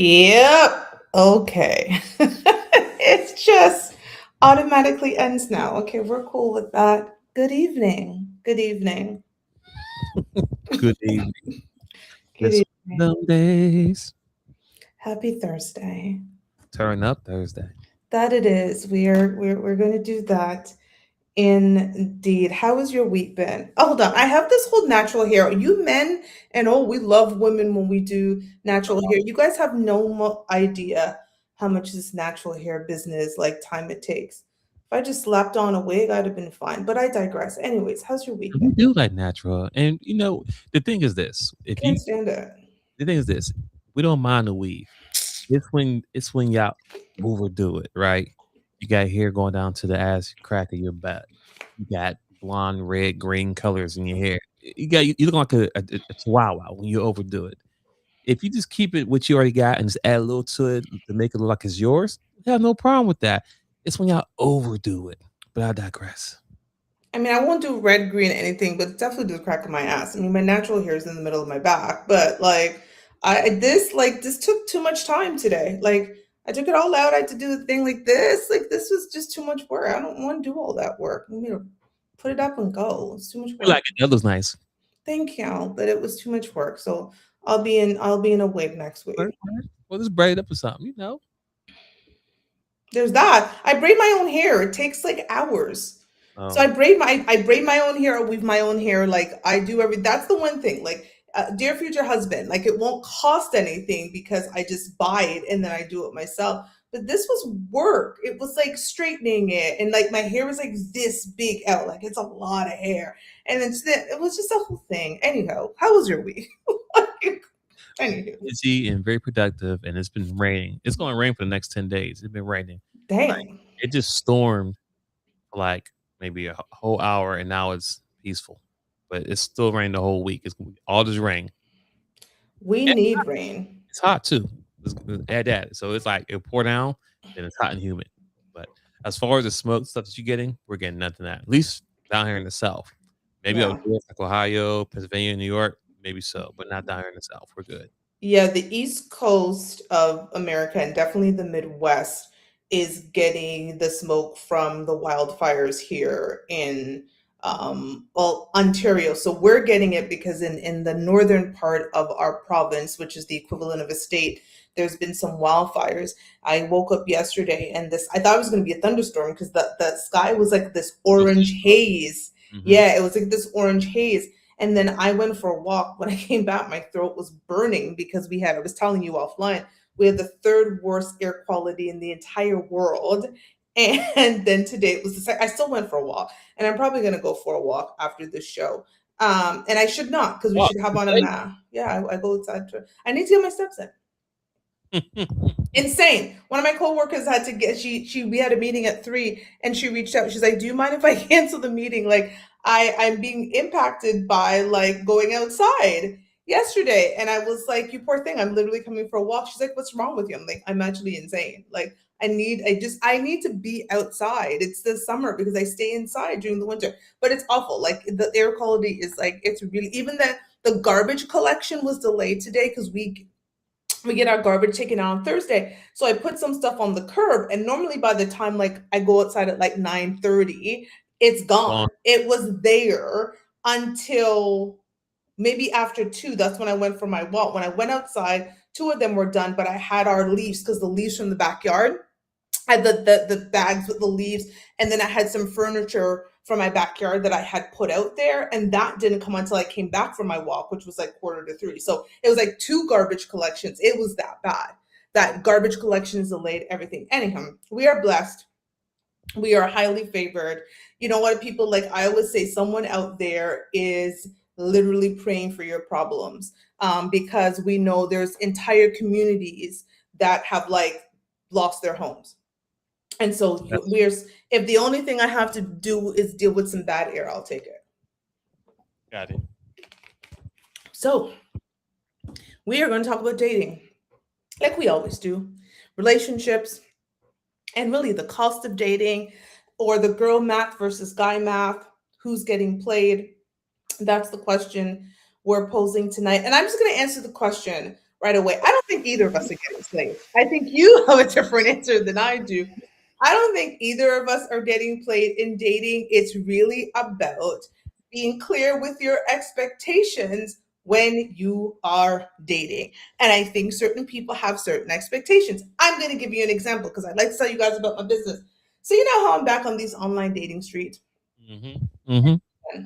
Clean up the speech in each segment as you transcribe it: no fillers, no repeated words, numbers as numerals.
Yep. Okay. It's just automatically ends now. Okay, we're cool with that. Good evening. Good evening. Good evening. Good It's evening. one of them days. Happy Thursday. Turn up Thursday. That it is. We're going to do that. Indeed. How has your week been? Oh, hold on. I have this whole natural hair. You men, and oh, we love women when we do natural hair. You guys have no idea how much this natural hair business, like time it takes. If I just slapped on a wig, I'd have been fine. But I digress. Anyways, how's your week And we been? do like natural. And the thing is this. If Can't you stand it. the thing is this, we don't mind the weave. It's when y'all overdo it, right? You got hair going down to the ass crack of your butt. You got blonde, red, green colors in your hair. You look like a chihuahua when you overdo it. If you just keep it what you already got and just add a little to it to make it look like it's yours, I have no problem with that. It's when y'all overdo it. But I digress. I mean, I won't do red, green, anything, but definitely the crack of my ass. I mean, my natural hair is in the middle of my back, but this took too much time today. Like I took it all out. I had to do the thing like this. Like this was just too much work. I don't want to do all that work. I mean, put it up and go. It's too much We work. like it. That looks nice. Thank you, but it was too much work. So I'll be in a wig next All week. right, all right. Well, just braid up or something. There's that. I braid my own hair. It takes like hours. So Um, I braid my own hair, I weave my own hair. Like I do that's the one thing. Like dear future husband, like it won't cost anything because I just buy it and then I do it myself. But this was work. It was like straightening it and like my hair was like this big out. Like it's a lot of hair. And it was just a whole thing. Anyhow, how was your week? Anywho, busy and very productive, and it's been raining. It's going to rain for the next 10 days. It's been raining. Like dang. it just stormed for like maybe a whole hour, and now it's peaceful. But it's still raining the whole week. It's gonna be all just rain. We And need rain. it's hot too. Add that. So it's like it pour down, then it's hot and humid. But as far as the smoke stuff that you're getting, we're getting nothing that. At least down here in the South. Maybe up Yeah. north, like Ohio, Pennsylvania, New York, maybe so, but not down here in the South. We're good. Yeah, the East Coast of America and definitely the Midwest is getting the smoke from the wildfires here in Ontario. So we're getting it because in the northern part of our province, which is the equivalent of a state, there's been some wildfires. I woke up yesterday and this I thought it was going to be a thunderstorm because the sky was like this orange haze. Mm-hmm. Yeah, it was like this orange haze, and then I went for a walk. When I came back, my throat was burning because I was telling you offline, we had the third worst air quality in the entire world. And then today it was I still went for a walk, and I'm probably going to go for a walk after this show. And I should not because we Wow. should have on a mask. Yeah, I go outside. I need to get my steps in. Insane. One of my coworkers had to get she we had a meeting at 3 and she reached out. She's like, "Do you mind if I cancel the meeting? Like I'm being impacted by like going outside yesterday." And I was like, "You poor thing. I'm literally coming for a walk." She's like, "What's wrong with you?" I'm like, "I'm actually insane. Like I need to be outside. It's the summer because I stay inside during the winter. But it's awful. Like the air quality is like it's really even the garbage collection was delayed today because we get our garbage taken out on Thursday. So I put some stuff on the curb, and normally by the time like I go outside at like 9:30, it's Gone. gone. It was there until maybe after 2. That's when I went for my walk. When I went outside, 2 of them were done, but I had our leaves because the leaves from the backyard, I had the bags with the leaves, and then I had some furniture from my backyard that I had put out there, and that didn't come until I came back from my walk, which was like quarter to 3. So it was like 2 garbage collections. It was that bad. That garbage collection is delayed, everything. Anyhow, we are blessed. We are highly favored. You know what, people, like I always say, someone out there is literally praying for your problems, because we know there's entire communities that have like lost their homes, and so That's if the only thing I have to do is deal with some bad air, I'll take it. got it. So we are going to talk about dating, like we always do, relationships, and really the cost of dating, or the girl math versus guy math, who's getting played. That's the question we're posing tonight. And I'm just going to answer the question right away. I don't think either of us are getting played. I think you have a different answer than I do. I don't think either of us are getting played in dating. It's really about being clear with your expectations when you are dating. And I think certain people have certain expectations. I'm going to give you an example because I'd like to tell you guys about my business. So, you know how I'm back on these online dating streets? Mm-hmm. Mm-hmm.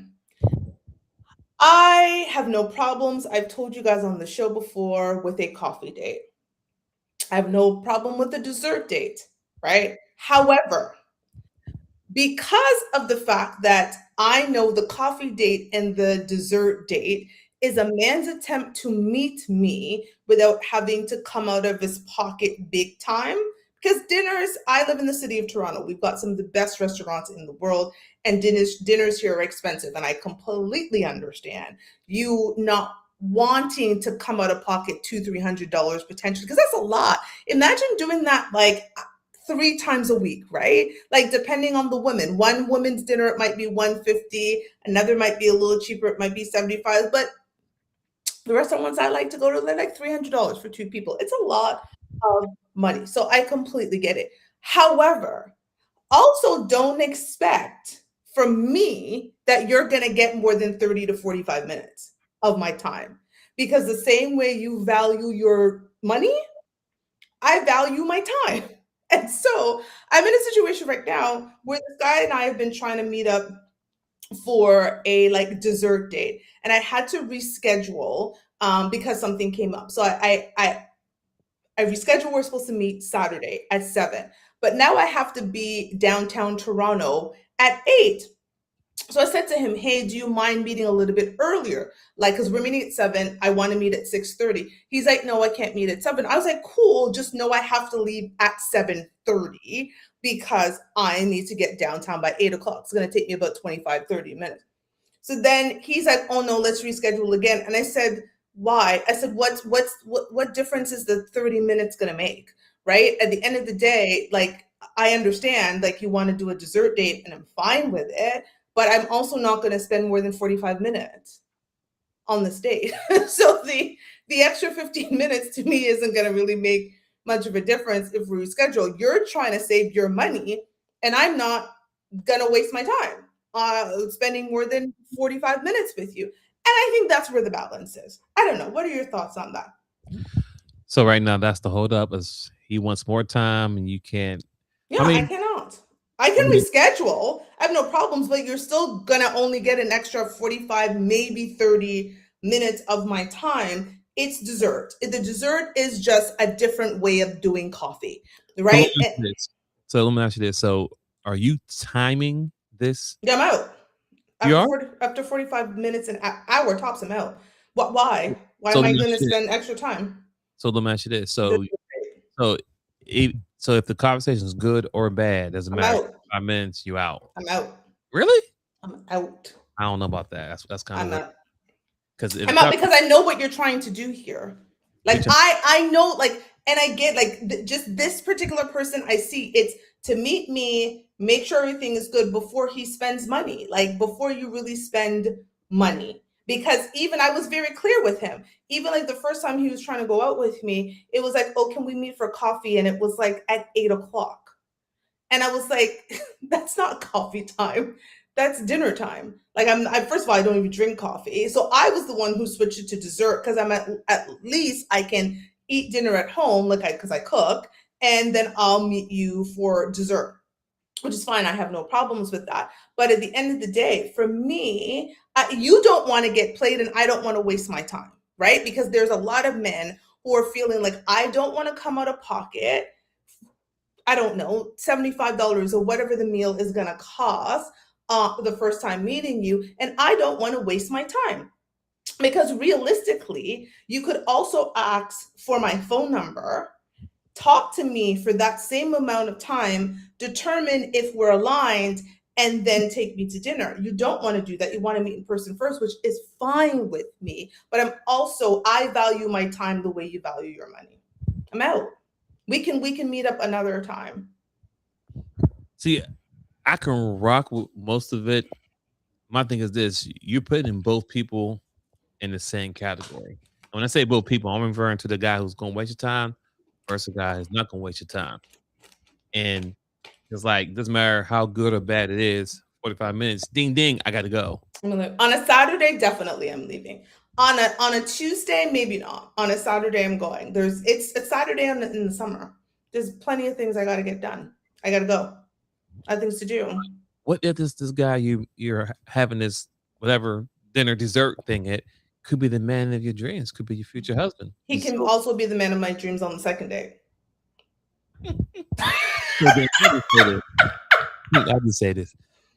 I have no problems. I've told you guys on the show before with a coffee date. I have no problem with a dessert date, right? However, because of the fact that I know the coffee date and the dessert date is a man's attempt to meet me without having to come out of his pocket big time. Because dinners, I live in the city of Toronto. We've got some of the best restaurants in the world, and dinners here are expensive. And I completely understand you not wanting to come out of pocket $200-300 potentially, because that's a lot. Imagine doing that like 3 times a week, right? Like depending on the woman. One woman's dinner it might be 150, another might be a little cheaper, it might be 75, but the restaurants I like to go to, they're like $300 for 2 people. It's a lot of money. So I completely get it. However, also don't expect from me that you're going to get more than 30 to 45 minutes of my time, because the same way you value your money, I value my time. And so I'm in a situation right now where this guy and I have been trying to meet up for a like dessert date, and I had to reschedule because something came up. So I rescheduled. We're supposed to meet Saturday at 7, but now I have to be downtown Toronto at 8. So I said to him, "Hey, do you mind meeting a little bit earlier? Like, because we're meeting at 7, I want to meet at 6:30." He's like, "No, I can't meet at 7." I was like, "Cool, just know I have to leave at 7:30 because I need to get downtown by 8 o'clock. It's going to take me about 25-30 minutes." So then he's like, "Oh no, let's reschedule again." And I said, "Why?" I said, what difference is the 30 minutes going to make? Right? At the end of the day, like I understand like you want to do a dessert date and I'm fine with it, but I'm also not going to spend more than 45 minutes on this date. So the extra 15 minutes to me isn't going to really make much of a difference if we reschedule. You're trying to save your money and I'm not going to waste my time spending more than 45 minutes with you. And I think that's where the balance is. I don't know. What are your thoughts on that? So right now, that's the hold up. Is he wants more time, and you can't. Yeah, I I mean, cannot. I I can mean, reschedule. I have no problems, but you're still gonna only get an extra 45, maybe 30 minutes of my time. It's dessert. The dessert is just a different way of doing coffee, so let right? me ask you this. So are you timing this? Yeah, I'm out. You are. After 45 minutes, an hour tops, I'm out. What why? Why So am let I me ask gonna you this. spend extra time? So let me ask you this. The- So if the conversation is good or bad, doesn't I'm matter. out. 5 minutes, you out. I'm out. Really? I'm out. I don't know about that. That's kind of I'm weird. out. Because if the I'm out conversation, because I know what you're trying to do here. you're Like trying, I know like, and I get like just this particular person I see, it's to meet me, make sure everything is good before he spends money. Like before you really spend money. Because even I was very clear with him. Even like the first time he was trying to go out with me, it was like, "Oh, can we meet for coffee?" And it was like at 8 o'clock. And I was like, that's not coffee time. That's dinner time. Like first of all, I don't even drink coffee. So I was the one who switched it to dessert because I'm at least I can eat dinner at home, like because I cook, and then I'll meet you for dessert, which is fine. I have no problems with that. But at the end of the day, for me, you don't want to get played and I don't want to waste my time, right? Because there's a lot of men who are feeling like I don't want to come out of pocket, I don't know, $75 or whatever the meal is going to cost the first time meeting you. And I don't want to waste my time because realistically, you could also ask for my phone number, talk to me for that same amount of time, determine if we're aligned, and then take me to dinner. You don't want to do that. You want to meet in person first, which is fine with me. But I value my time the way you value your money. I'm out. We can meet up another time. see, I can rock with most of it. My thing is this: you're putting both people in the same category. When I say both people, I'm referring to the guy who's gonna waste your time versus the guy who's not gonna waste your time. And it's like doesn't matter how good or bad it is. 45 minutes, ding ding, I gotta go. On a Saturday, definitely I'm leaving. On a Tuesday, maybe not. On a Saturday, I'm going. It's a Saturday in the summer. There's plenty of things I got to get done. I got to go. I have things to do. What if this guy you're having this whatever dinner dessert thing at could be the man of your dreams, could be your future husband. He can also be the man of my dreams on the second date. I just say this.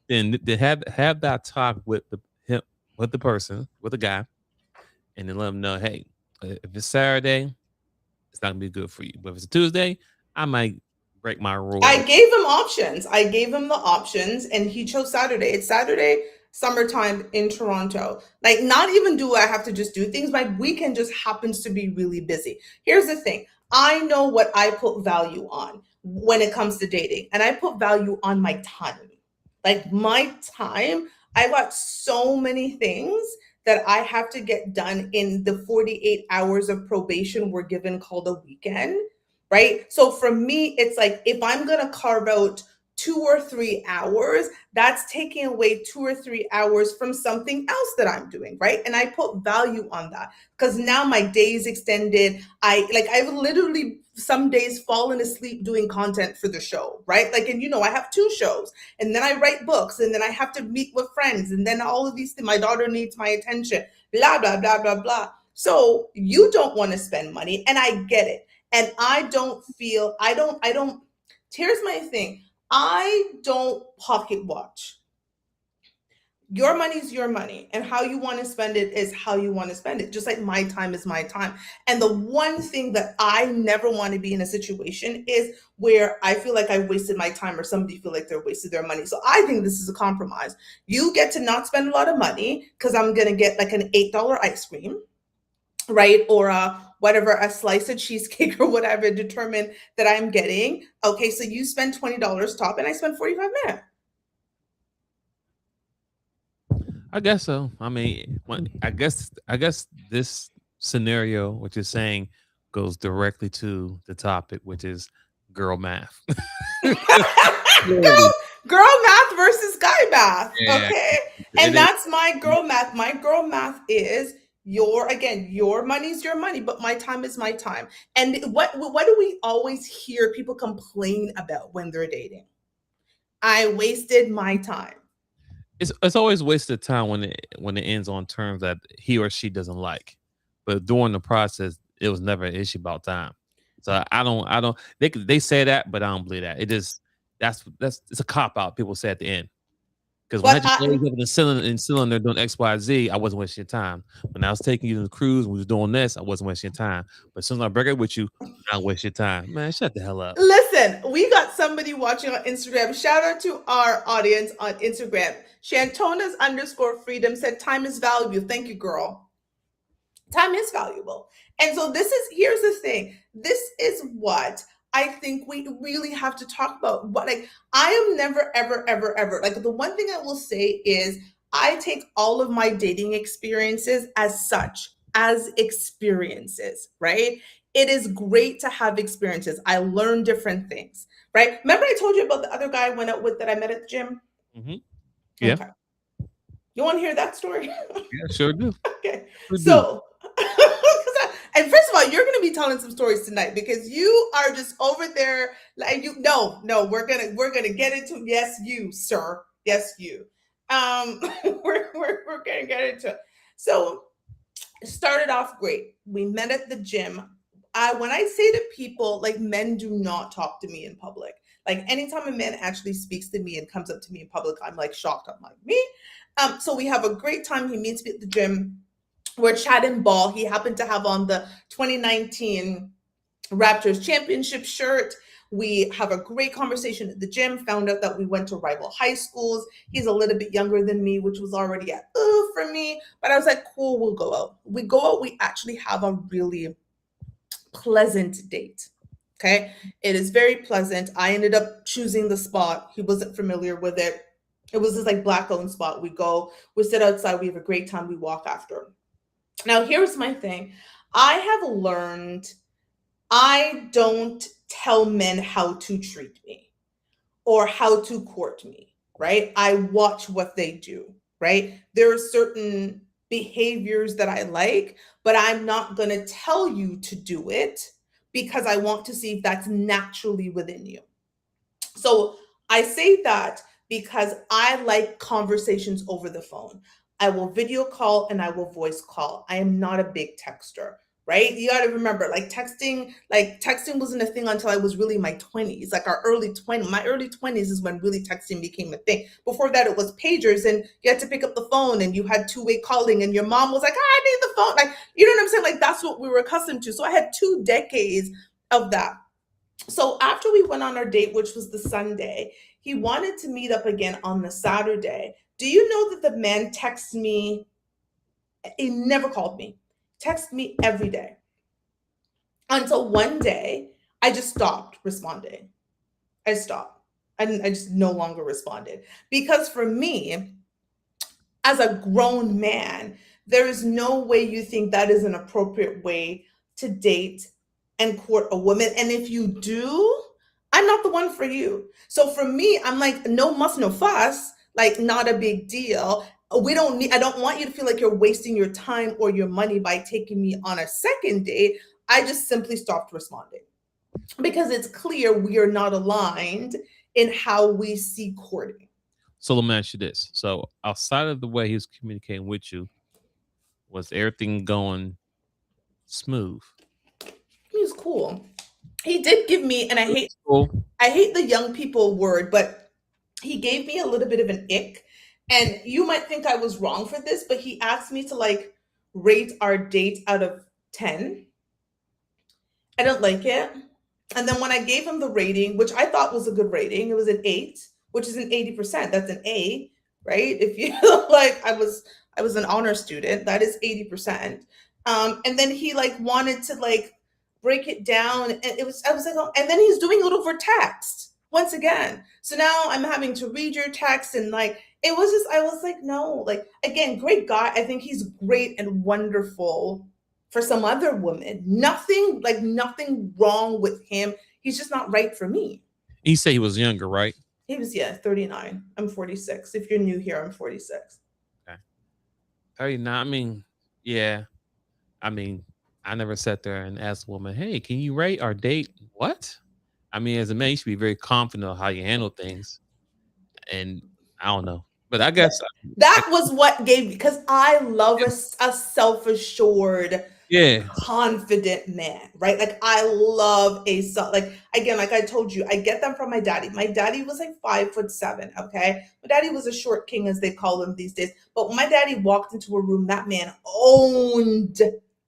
Then have that talk with the person, with the guy, and then let him know, hey, if it's Saturday, it's not gonna be good for you. But if it's a Tuesday, I might break my rule. I gave him options. I gave him the options, and he chose Saturday. It's Saturday, summertime in Toronto. Like, not even do I have to just do things. My weekend just happens to be really busy. Here's the thing. I know what I put value on when it comes to dating, and I put value on my time. Like, my time, I got so many things that I have to get done in the 48 hours of probation we're given called a weekend, right? So for me, it's like, if I'm going to carve out 2 or 3 hours, that's taking away 2 or 3 hours from something else that I'm doing, right? And I put value on that because now my day is extended. I've literally some days fallen asleep doing content for the show, right? Like, and I have 2 shows, and then I write books, and then I have to meet with friends, and then all of these things. My daughter needs my attention, blah, blah, blah, blah, blah. So you don't want to spend money, and I get it. And here's my thing. I don't pocket watch. Your money's your money, and how you want to spend it is how you want to spend it. Just like my time is my time. And the one thing that I never want to be in a situation is where I feel like I wasted my time or somebody feel like they're wasted their money. So I think this is a compromise. You get to not spend a lot of money because I'm going to get like an $8 ice cream, right? Or a slice of cheesecake or whatever determined that I'm getting. Okay, so you spend $20 top and I spend 45 minutes. I guess so. I mean, I guess this scenario, what you're saying, goes directly to the topic, which is girl math. Girl math versus guy math. Yeah. Okay. And that's my girl math. My girl math is your money's your money, but my time is my time. And what do we always hear people complain about when they're dating? I wasted my time. It's always wasted time when it ends on terms that he or she doesn't like. But during the process, it was never an issue about time. So I don't they say that, but I don't believe that. It is that's it's a cop out. People say at the end. Because when I just was up in the cylinder doing XYZ, I wasn't wasting your time. When I was taking you to the cruise and we was doing this, I wasn't wasting your time. But as soon as I break up with you, I'll waste your time. Man, shut the hell up. Listen, we got somebody watching on Instagram. Shout out to our audience on Instagram. Shantonas_freedom said time is valuable. Thank you, girl. Time is valuable. And so here's the thing. This is what I think we really have to talk about. What I am never, ever, ever, ever, like, the one thing I will say is I take all of my dating experiences as such, as experiences, right? It is great to have experiences. I learn different things, right? Remember I told you about the other guy I went out with that I met at the gym? Mm-hmm. Yeah. Okay. You want to hear that story? Yeah, sure do. Okay. So, and first of all, you're going to be telling some stories tonight because you are just over there. Like no, we're gonna get into. Yes, you, sir. Yes, you. We're gonna get into it. So, it started off great. We met at the gym. When I say to people, like, men do not talk to me in public. Like, anytime a man actually speaks to me and comes up to me in public, I'm like shocked. I'm like, me? So we have a great time. He meets me at the gym. We're chatting ball. He happened to have on the 2019 Raptors championship shirt. We have a great conversation at the gym, found out that we went to rival high schools. He's a little bit younger than me, which was already a for me. But I was like, cool, we'll go out. We go out. We actually have a really pleasant date. Okay. It is very pleasant. I ended up choosing the spot. He wasn't familiar with it. It was this like black-owned spot. We go, we sit outside. We have a great time. We walk after. Now, here's my thing. I have learned I don't tell men how to treat me or how to court me, right? I watch what they do, right? There are certain behaviors that I like, but I'm not going to tell you to do it because I want to see if that's naturally within you. So I say that because I like conversations over the phone. I will video call and I will voice call. I am not a big texter, right? You got to remember, like texting wasn't a thing until I was really my 20s, like our early 20s. My early 20s is when really texting became a thing. Before that, it was pagers and you had to pick up the phone and you had two-way calling and your mom was like, I need the phone. Like, you know what I'm saying? Like, that's what we were accustomed to. So I had 2 decades of that. So after we went on our date, which was the Sunday, he wanted to meet up again on the Saturday. Do you know that the man texts me? He never called me, texted me every day until one day I just stopped responding. I stopped. I just no longer responded because for me, as a grown man, there is no way you think that is an appropriate way to date and court a woman. And if you do, I'm not the one for you. So for me, I'm like, no muss, no fuss, like not a big deal. We don't need, I don't want you to feel like you're wasting your time or your money by taking me on a second date. I just simply stopped responding because it's clear we are not aligned in how we see courting. So let me ask you this. So outside of the way he was communicating with you, was everything going smooth? He was cool. He did give me, and Cool. I hate the young people word, but he gave me a little bit of an ick. And you might think I was wrong for this, but he asked me to like rate our date out of 10. I don't like it. And then when I gave him the rating, which I thought was a good rating, it was an 8, which is an 80%. That's an A, right? If you like I was an honor student, that is 80%. And then he like wanted to like break it down. And I was like, oh, and then he's doing it over text once again. So now I'm having to read your text and like it was just I was like, no, like again, great guy. I think he's great and wonderful for some other woman. Nothing wrong with him. He's just not right for me. He said he was younger, right? He was, yeah, 39. I'm 46. If you're new here, I'm 46. Okay. 39. I mean, yeah. I mean, I never sat there and asked a woman, hey, can you rate our date? What? I mean, as a man, you should be very confident of how you handle things. And I don't know. But I guess That was what gave, because I love a self-assured, yeah. confident man, right? Like I love like again, like I told you, I get them from my daddy. My daddy was like 5'7", okay? My daddy was a short king, as they call him these days. But when my daddy walked into a room, that man owned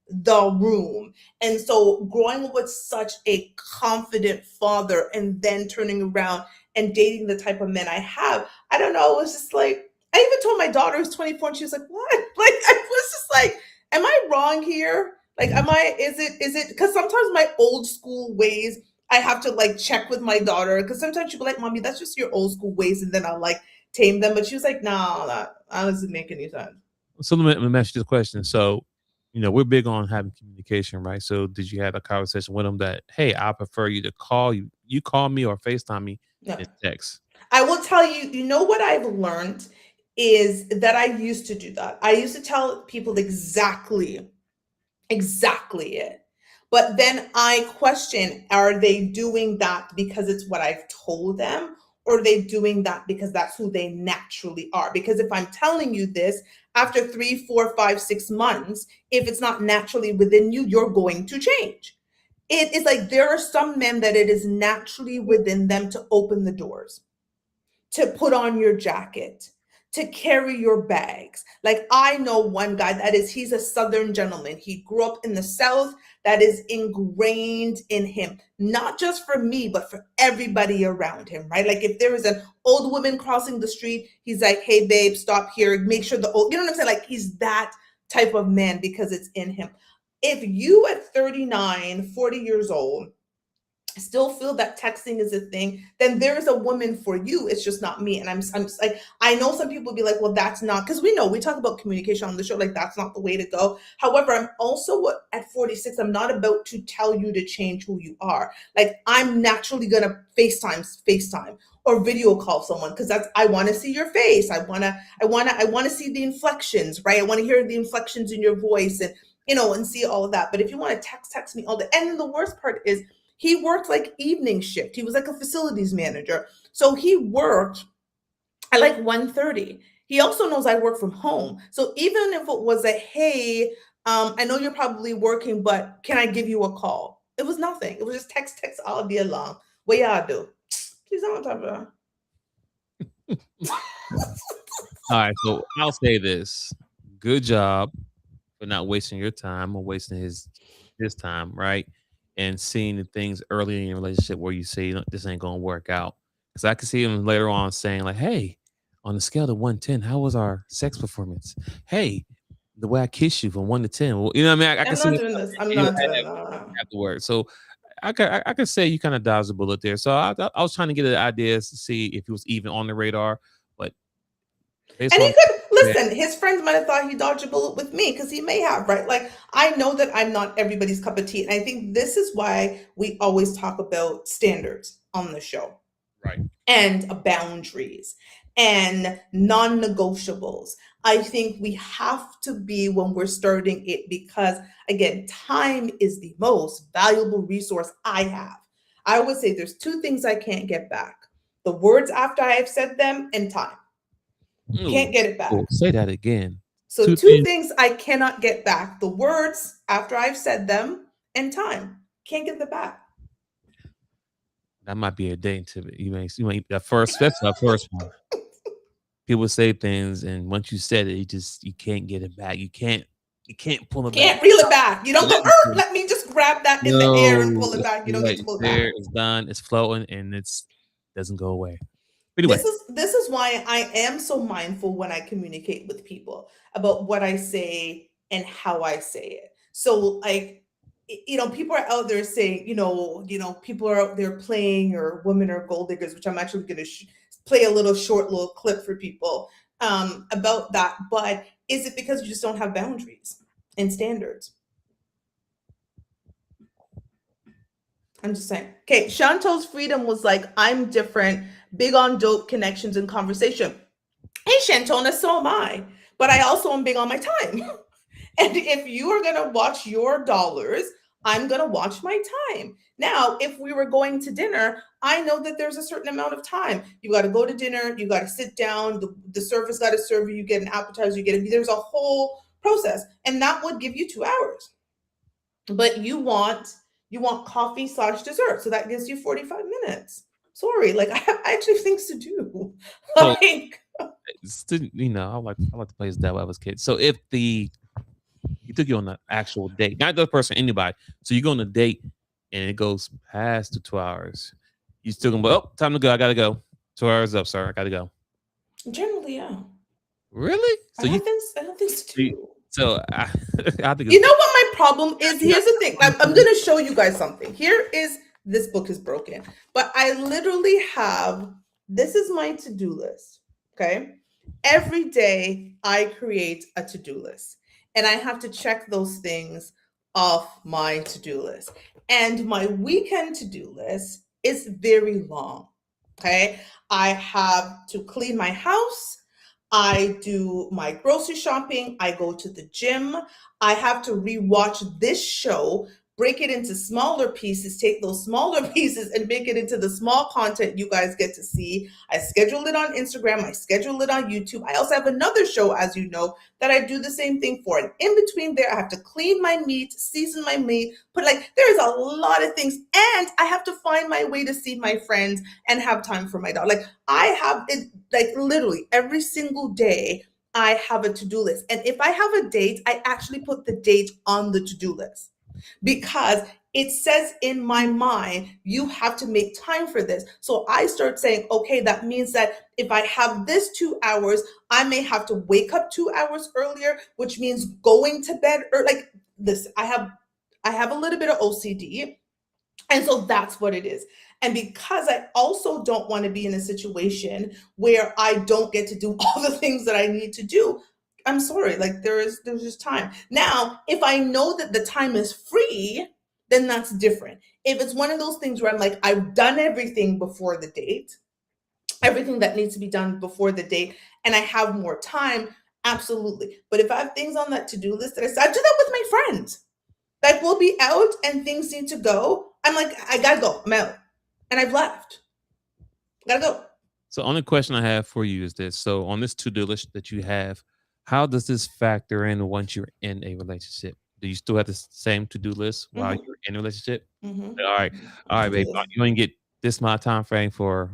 the room. And so growing up with such a confident father and then turning around and dating the type of men I have, I don't know, it was just like, I even told my daughter who's 24 and she was like, what? Like, I was just like, am I wrong here? Like, is it, because sometimes my old school ways, I have to like check with my daughter because sometimes she'll be like, mommy, that's just your old school ways. And then I'll like tame them. But she was like, no, that doesn't make any sense. So let me ask you this question. So, we're big on having communication, right? So did you have a conversation with him that, hey, I prefer you to call you, call me or FaceTime me No. and text? I will tell you, you know what I've learned is that I used to do that. I used to tell people exactly it. But then I question, are they doing that because it's what I've told them? Or are they doing that because that's who they naturally are? Because if I'm telling you this, after 3, 4, 5, 6 months, if it's not naturally within you, you're going to change. It is like there are some men that it is naturally within them to open the doors, to put on your jacket, to carry your bags. Like I know one guy he's a Southern gentleman. He grew up in the South. That is ingrained in him, not just for me, but for everybody around him, right? Like if there is an old woman crossing the street, he's like, hey babe, stop here. Make sure you know what I'm saying? Like he's that type of man because it's in him. If you at 39, 40 years old still feel that texting is a thing, then there is a woman for you. It's just not me. And I'm like, I know some people be like, well, that's not, because we know we talk about communication on the show, like that's not the way to go. However, I'm also at 46, I'm not about to tell you to change who you are. Like I'm naturally gonna FaceTime or video call someone because that's I want to see your face. I want to see the inflections, right? I want to hear the inflections in your voice and and see all of that. But if you want to text me all day, and then the worst part is he worked like evening shift. He was like a facilities manager. So he worked at like 1:30. He also knows I work from home. So even if it was a, hey, I know you're probably working, but can I give you a call? It was nothing. It was just text all day long. What y'all do? Please don't talk about All right, so I'll say this: good job for not wasting your time or wasting his time, right? And seeing the things early in your relationship where you say, this ain't gonna work out. Because I can see him later on saying, like, hey, on a scale of 1 to 10, how was our sex performance? Hey, the way I kiss you from 1 to 10. Well, you know what I mean? I can I'm see not it doing this. I'm not doing that. afterwards. So I could say you kind of dodged the bullet there. So I was trying to get an idea to see if he was even on the radar, but based And he on could yeah, listen, his friends might have thought he dodged a bullet with me because he may have, right? Like, I know that I'm not everybody's cup of tea. And I think this is why we always talk about standards on the show right. and boundaries and non negotiables. I think we have to be when we're starting it because, again, time is the most valuable resource I have. I would say there's two things I can't get back: the words after I have said them and time. Ooh, Can't get it ooh, back. say that again. So, Two two things things I cannot get back: the words after I've said them and time. Can't get them back. that might be a dating tip. You may that first that's the first one. People say things, and once you said it, you can't get it back. You can't pull it back. Can't reel it back. You don't go, Let me let me just grab that in the air and no, pull it back. You don't right, get to it's pull it back. there, it's done, it's floating, and it's doesn't go away. But anyway, This is why I am so mindful when I communicate with people about what I say and how I say it. So like people are out there saying, people are out there playing or women are gold diggers, which I'm actually going to play a little clip for people about that. But is it because you just don't have boundaries and standards? I'm just saying. Okay, Chantel's freedom was like, I'm different, big on dope connections and conversation. Hey, Shantona, so am I. But I also am big on my time. And if you are going to watch your dollars, I'm going to watch my time. Now, if we were going to dinner, I know that there's a certain amount of time. You got to go to dinner, you got to sit down, the server's got to serve you, you get an appetizer, there's a whole process. And that would give you 2 hours. But you want coffee / dessert. So that gives you 45 minutes. Sorry, like I have actually things to do. so Like, still, I like to play as devil advocate. So if he took you on an actual date, not the person, anybody. So you go on a date and it goes past the 2 hours. You still gonna go, oh, time to go. I gotta go. 2 hours up, sir. I gotta go. generally, yeah. Really? I have things to do. So I, I think You it's know what my problem is? Here's the thing. I'm going to show you guys something. This book is broken, but I literally have, this is my to-do list. Okay. Every day I create a to-do list and I have to check those things off my to-do list. And my weekend to-do list is very long. Okay. I have to clean my house. I do my grocery shopping. I go to the gym. I have to rewatch this show, break it into smaller pieces, take those smaller pieces and make it into the small content you guys get to see. I schedule it on Instagram. I schedule it on YouTube. I also have another show, as you know, that I do the same thing for. And in between there, I have to clean my meat, season my meat, there's a lot of things. And I have to find my way to see my friends and have time for my dog. Like I have it, like literally every single day I have a to-do list. And if I have a date, I actually put the date on the to-do list because it says in my mind, you have to make time for this. So I start saying, okay, that means that if I have this 2 hours, I may have to wake up 2 hours earlier, which means going to bed or like this. I have a little bit of OCD. And so that's what it is. And because I also don't want to be in a situation where I don't get to do all the things that I need to do, I'm sorry, like there's just time. Now, if I know that the time is free, then that's different. If it's one of those things where I'm like, I've done everything before the date, everything that needs to be done before the date, and I have more time, absolutely. But if I have things on that to-do list that I do that with my friends. Like we'll be out and things need to go. I'm like, I gotta go. I'm out. And I've left. Gotta go. So, only question I have for you is this: so, on this to-do list that you have, how does this factor in once you're in a relationship? Do you still have the same to-do list while Mm-hmm. you're in a relationship? Mm-hmm. All right, babe, Yes. you only get this my time frame for.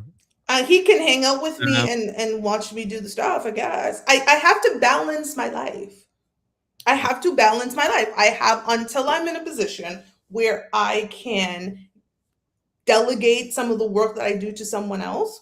He can hang out with me Uh, and watch me do the stuff, I guess. I have to balance my life. I have to balance my life. I have until I'm in a position where I can delegate some of the work that I do to someone else.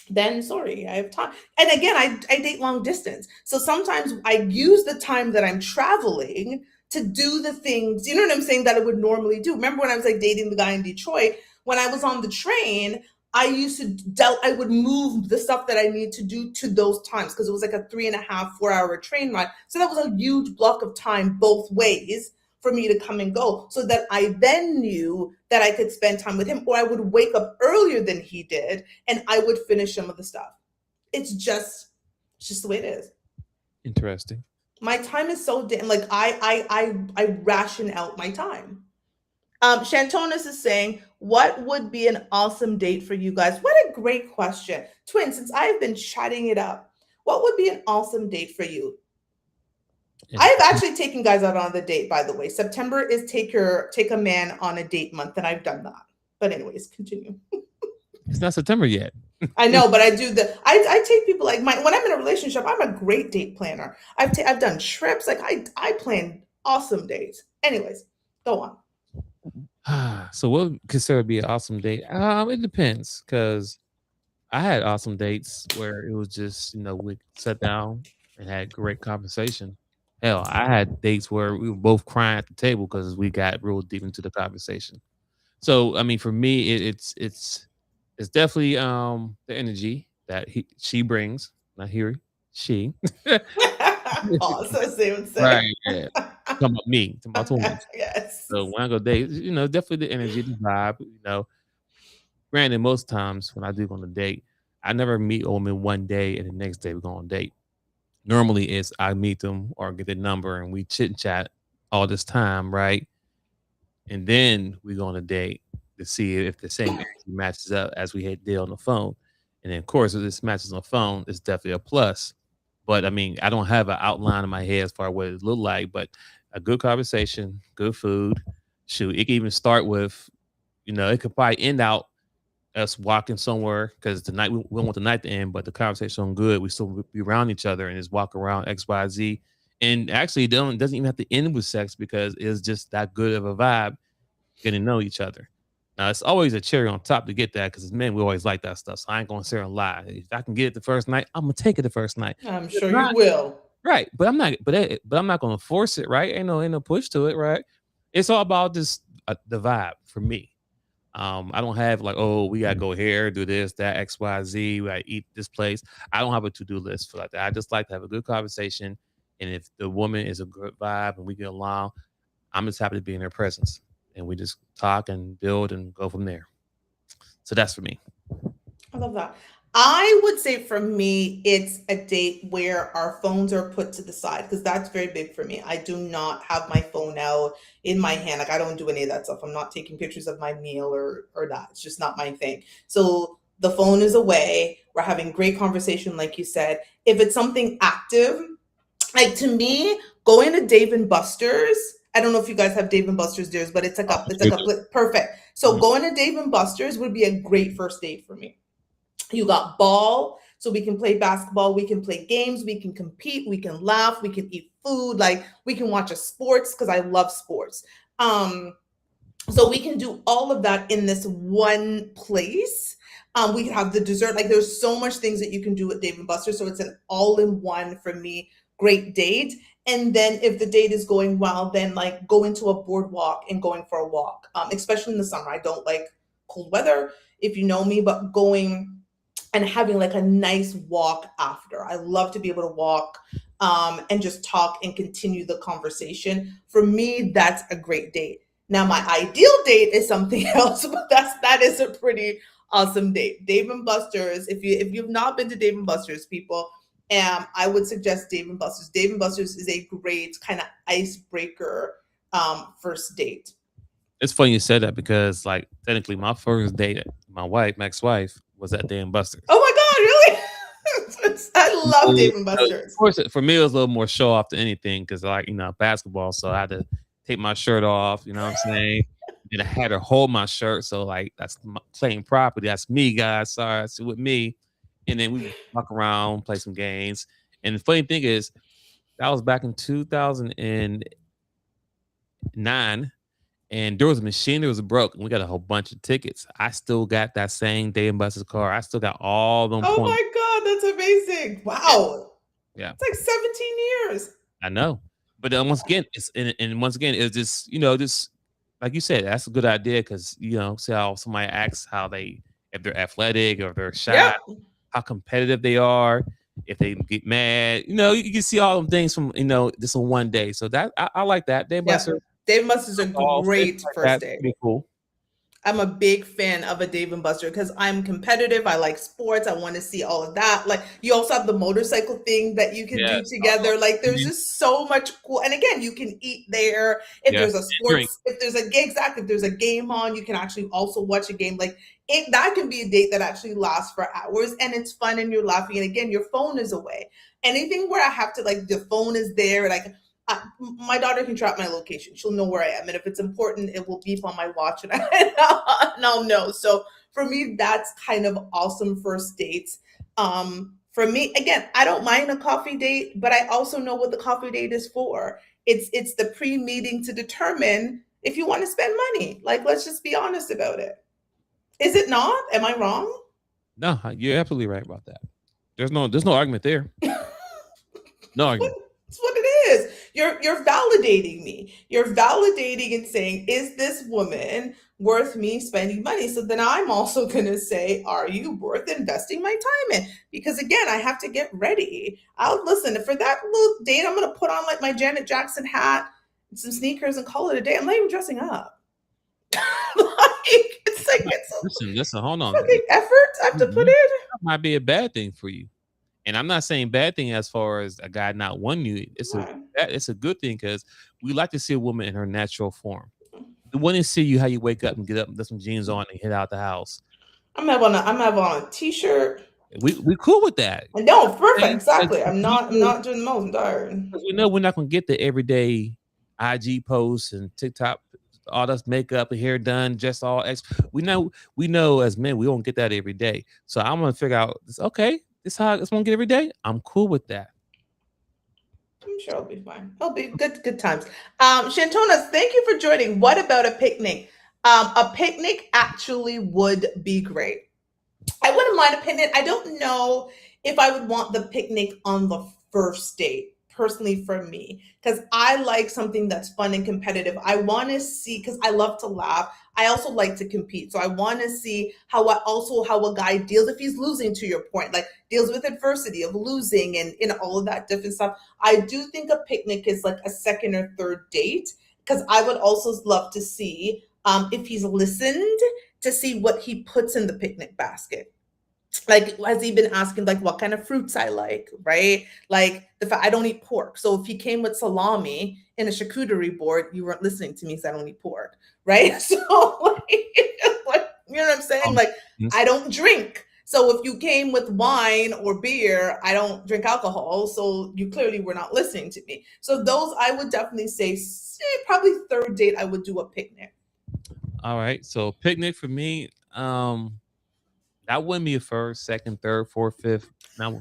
Then sorry, I have time. And again, I date long distance. So sometimes I use the time that I'm traveling to do the things, you know what I'm saying, that I would normally do. Remember when I was like dating the guy in Detroit, when I was on the train, I used to I would move the stuff that I need to do to those times because it was like a 3.5, 4 hour train ride. So that was a huge block of time both ways for me to come and go so that I then knew that I could spend time with him, or I would wake up earlier than he did and I would finish some of the stuff. It's just the way it is. Interesting. My time is so like I ration out my time. Shantonis is saying, what would be an awesome date for you guys? What a great question. Twin, since I've been chatting it up, what would be an awesome date for you? And I've actually taken guys out on the date, by the way. September is take a man on a date month, and I've done that. But anyways, continue. it's not September yet. I know, but I do I take people like when I'm in a relationship, I'm a great date planner. I've done trips, like I plan awesome dates. Anyways, go on. So, what would consider to be an awesome date? It depends, because I had awesome dates where it was just, we sat down and had great conversation. Hell, I had dates where we were both crying at the table because we got real deep into the conversation. So, I mean, for me, it's definitely the energy that she brings. Not here, she. Pause, as they would Right. say. Yeah. Talking about me, talking about women. Yes. So when I go date, definitely the energy, the vibe. Granted, most times when I do go on a date, I never meet a woman one day and the next day we go on a date. Normally, it's I meet them or get their number and we chit and chat all this time, right? And then we go on a date to see if the same energy matches up as we had did on the phone. And then, of course, if this matches on the phone, it's definitely a plus. But I mean, I don't have an outline in my head as far as what it look like, but a good conversation, good food. Shoot, it can even start with, it could probably end out us walking somewhere because the night we don't want the night to end, but the conversation on good. We still be around each other and just walk around XYZ. And actually, it doesn't even have to end with sex because it's just that good of a vibe getting to know each other. Now, it's always a cherry on top to get that because as men, we always like that stuff. So I ain't going to sit here and lie. If I can get it the first night, I'm going to take it the first night. I'm If sure you not, will. right. But I'm not going to force it, right? Ain't no push to it, right? It's all about just the vibe for me. I don't have like, oh, we gotta go here, do this, that, X, Y, Z. We gotta eat this place. I don't have a to-do list for like that. I just like to have a good conversation, and if the woman is a good vibe and we get along, I'm just happy to be in her presence, and we just talk and build and go from there. So that's for me. I love that. I would say for me, it's a date where our phones are put to the side because that's very big for me. I do not have my phone out in my hand. Like I don't do any of that stuff. I'm not taking pictures of my meal or that. It's just not my thing. So the phone is away. We're having great conversation, like you said. If it's something active, like to me, going to Dave and Buster's. I don't know if you guys have Dave and Buster's there, but perfect. So Mhm. going to Dave and Buster's would be a great first date for me. You got ball, so we can play basketball, we can play games, we can compete, we can laugh, we can eat food, like we can watch a sports because I love sports. So we can do all of that in this one place. We can have the dessert. Like there's so much things that you can do with Dave and Buster's. So it's an all-in-one for me. great date. And then if the date is going well, then like go into a boardwalk and going for a walk, especially in the summer. I don't like cold weather, if you know me, but going and having like a nice walk after. I love to be able to walk and just talk and continue the conversation. For me, that's a great date. Now, my ideal date is something else, but that is a pretty awesome date. Dave and Buster's. If you've not been to Dave and Buster's, people, I would suggest Dave and Buster's. Dave and Buster's is a great kind of icebreaker first date. It's funny you said that because, like, technically, my first date, my ex-wife, was at Dave and Buster's. Oh my God, really? I love Dave and Buster's. Of course, for me, it was a little more show off than anything because, like, basketball, so I had to take my shirt off. You know what I'm saying? And I had her hold my shirt, so like that's playing property. That's me, guys. Sorry, it's with me. And then we walk around, play some games. And the funny thing is, that was back in 2009. And there was a machine that was broke, and we got a whole bunch of tickets. I still got that same Dave and Buster's car. I still got all them Oh points. my God, that's amazing. Wow. Yeah. It's like 17 years. I know. But then once again, it's just, just like you said, that's a good idea because, see how somebody acts, if they're athletic or if they're shy, Yeah. how competitive they are, if they get mad, you can see all them things from, just on one day. So that I like that. Dave Buster's. Dave and Buster's a great first date. Pretty cool. I'm a big fan of a Dave and Buster because I'm competitive. I like sports. I want to see all of that. Like you also have the motorcycle thing that you can do together. Like there's just so much cool. And again, you can eat there. If there's a sports, if there's a if there's a game on, you can actually also watch a game. Like that can be a date that actually lasts for hours and it's fun and you're laughing. And again, your phone is away. Anything where I have to like the phone is there, like my daughter can track my location. She'll know where I am. And if it's important, it will beep on my watch and I'll know. So for me, that's kind of awesome first dates. For me, again, I don't mind a coffee date, but I also know what the coffee date is for. It's the pre-meeting to determine if you want to spend money. Like, let's just be honest about it. Is it not? Am I wrong? No, you're absolutely right about that. There's no argument there. No argument. That's what it is. You're validating me. You're validating and saying, is this woman worth me spending money? So then I'm also going to say, are you worth investing my time in? Because again, I have to get ready. I'll listen for that little date. I'm going to put on like my Janet Jackson hat and some sneakers and call it a day. I'm not even dressing up. Listen, hold on. Effort I have to put in. That might be a bad thing for you. And I'm not saying bad thing as far as a guy not wanting you. It's a good thing because we like to see a woman in her natural form. We want to see you how you wake up and get up and put some jeans on and head out the house. I'm have on a t-shirt. We cool with that. No, perfect. Exactly. I'm not doing the most. I'm tired. Because we know we're not gonna get the everyday IG posts and TikTok, all this makeup and hair done, just all we know as men we won't get that every day. So I'm gonna figure out this. Okay, this how it's gonna get every day. I'm cool with that. I'm sure it'll be fine. It'll be good times. Shantonas, thank you for joining. What about a picnic? A picnic actually would be great. I wouldn't mind a picnic. I don't know if I would want the picnic on the first date. Personally for me, because I like something that's fun and competitive. I want to see, because I love to laugh. I also like to compete. So I want to see how a guy deals if he's losing, to your point, like deals with adversity of losing and all of that different stuff. I do think a picnic is like a second or third date, because I would also love to see if he's listened, to see what he puts in the picnic basket. Like, has he been asking like what kind of fruits I like, right? Like the fact I don't eat pork. So if he came with salami and a charcuterie board, you weren't listening to me because I don't eat pork, right? So like, you know what I'm saying? Like I don't drink. So if you came with wine or beer, I don't drink alcohol. So you clearly were not listening to me. So those I would definitely say probably third date, I would do a picnic. All right. So picnic for me, that wouldn't be a first, second, third, fourth, fifth. That was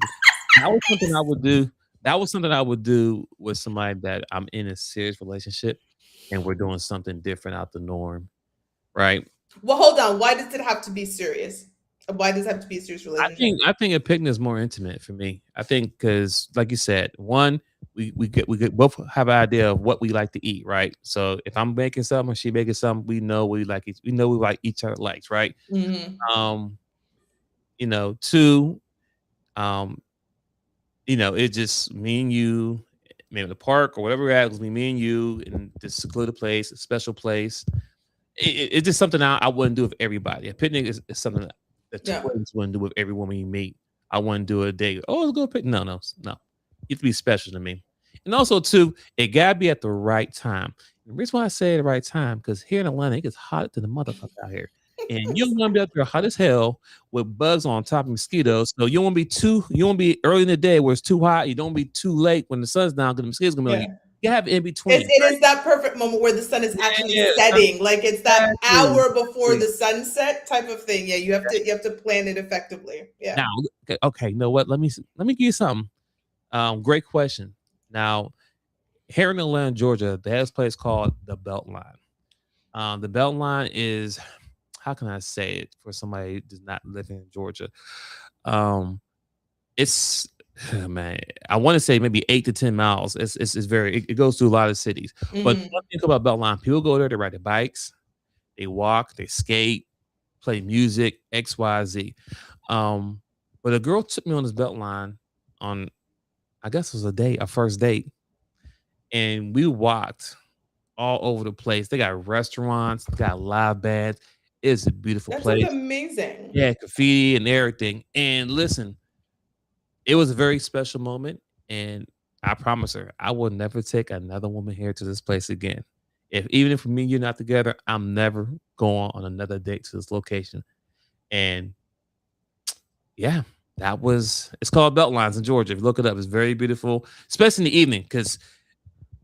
something I would do. That was something I would do with somebody that I'm in a serious relationship and we're doing something different out the norm. Right. Well, hold on. Why does it have to be serious? Why does it have to be a serious relationship? I think a picnic is more intimate for me. I think because, like you said, one, we both have an idea of what we like to eat, right? So if I'm making something or she making something, we know we like it. We know we like each other likes, right? Hmm. Um, two, um, it's just me and you, maybe in the park or whatever we're at, it was me and you in this secluded place, a special place. It's just something I wouldn't do with everybody. A picnic is something that the Yeah. twins wouldn't do with every woman you meet. I wouldn't do a date. Oh, let's go pick. No, no, no. You have to be special to me. And also, too, it gotta be at the right time. The reason why I say the right time, because here in Atlanta, it gets hot to the motherfucker out here. And you don't want to be out there hot as hell with bugs on top of mosquitoes. So you don't want to be you want to be early in the day where it's too hot. You don't wanna be too late when the sun's down because the mosquitoes gonna be on you. Yeah. You have in between. It is that perfect moment where the sun is actually Yeah, setting. Like it's that exactly. hour before the sunset type of thing. Yeah, you have to plan it effectively. Yeah. Now, okay, you know what? Let me give you something. Great question. Now, here in Atlanta, Georgia, there's a place called the Beltline. The Beltline is, how can I say it for somebody who does not live in Georgia? Um, it's man, I want to say maybe 8 to 10 miles. It's very it goes through a lot of cities. But Hmm. one thing about Beltline, people go there to ride their bikes, they walk, they skate, play music, XYZ. Um, but a girl took me on this Beltline on, I guess it was a first date, and we walked all over the place. They got restaurants, they got live bands. It's a beautiful That sounds place. amazing. Yeah, graffiti and everything. And listen, it was a very special moment, and I promise her I will never take another woman here to this place again. Even if me and you're not together, I'm never going on another date to this location. And yeah, it's called Beltlines in Georgia. If you look it up, it's very beautiful, especially in the evening. Because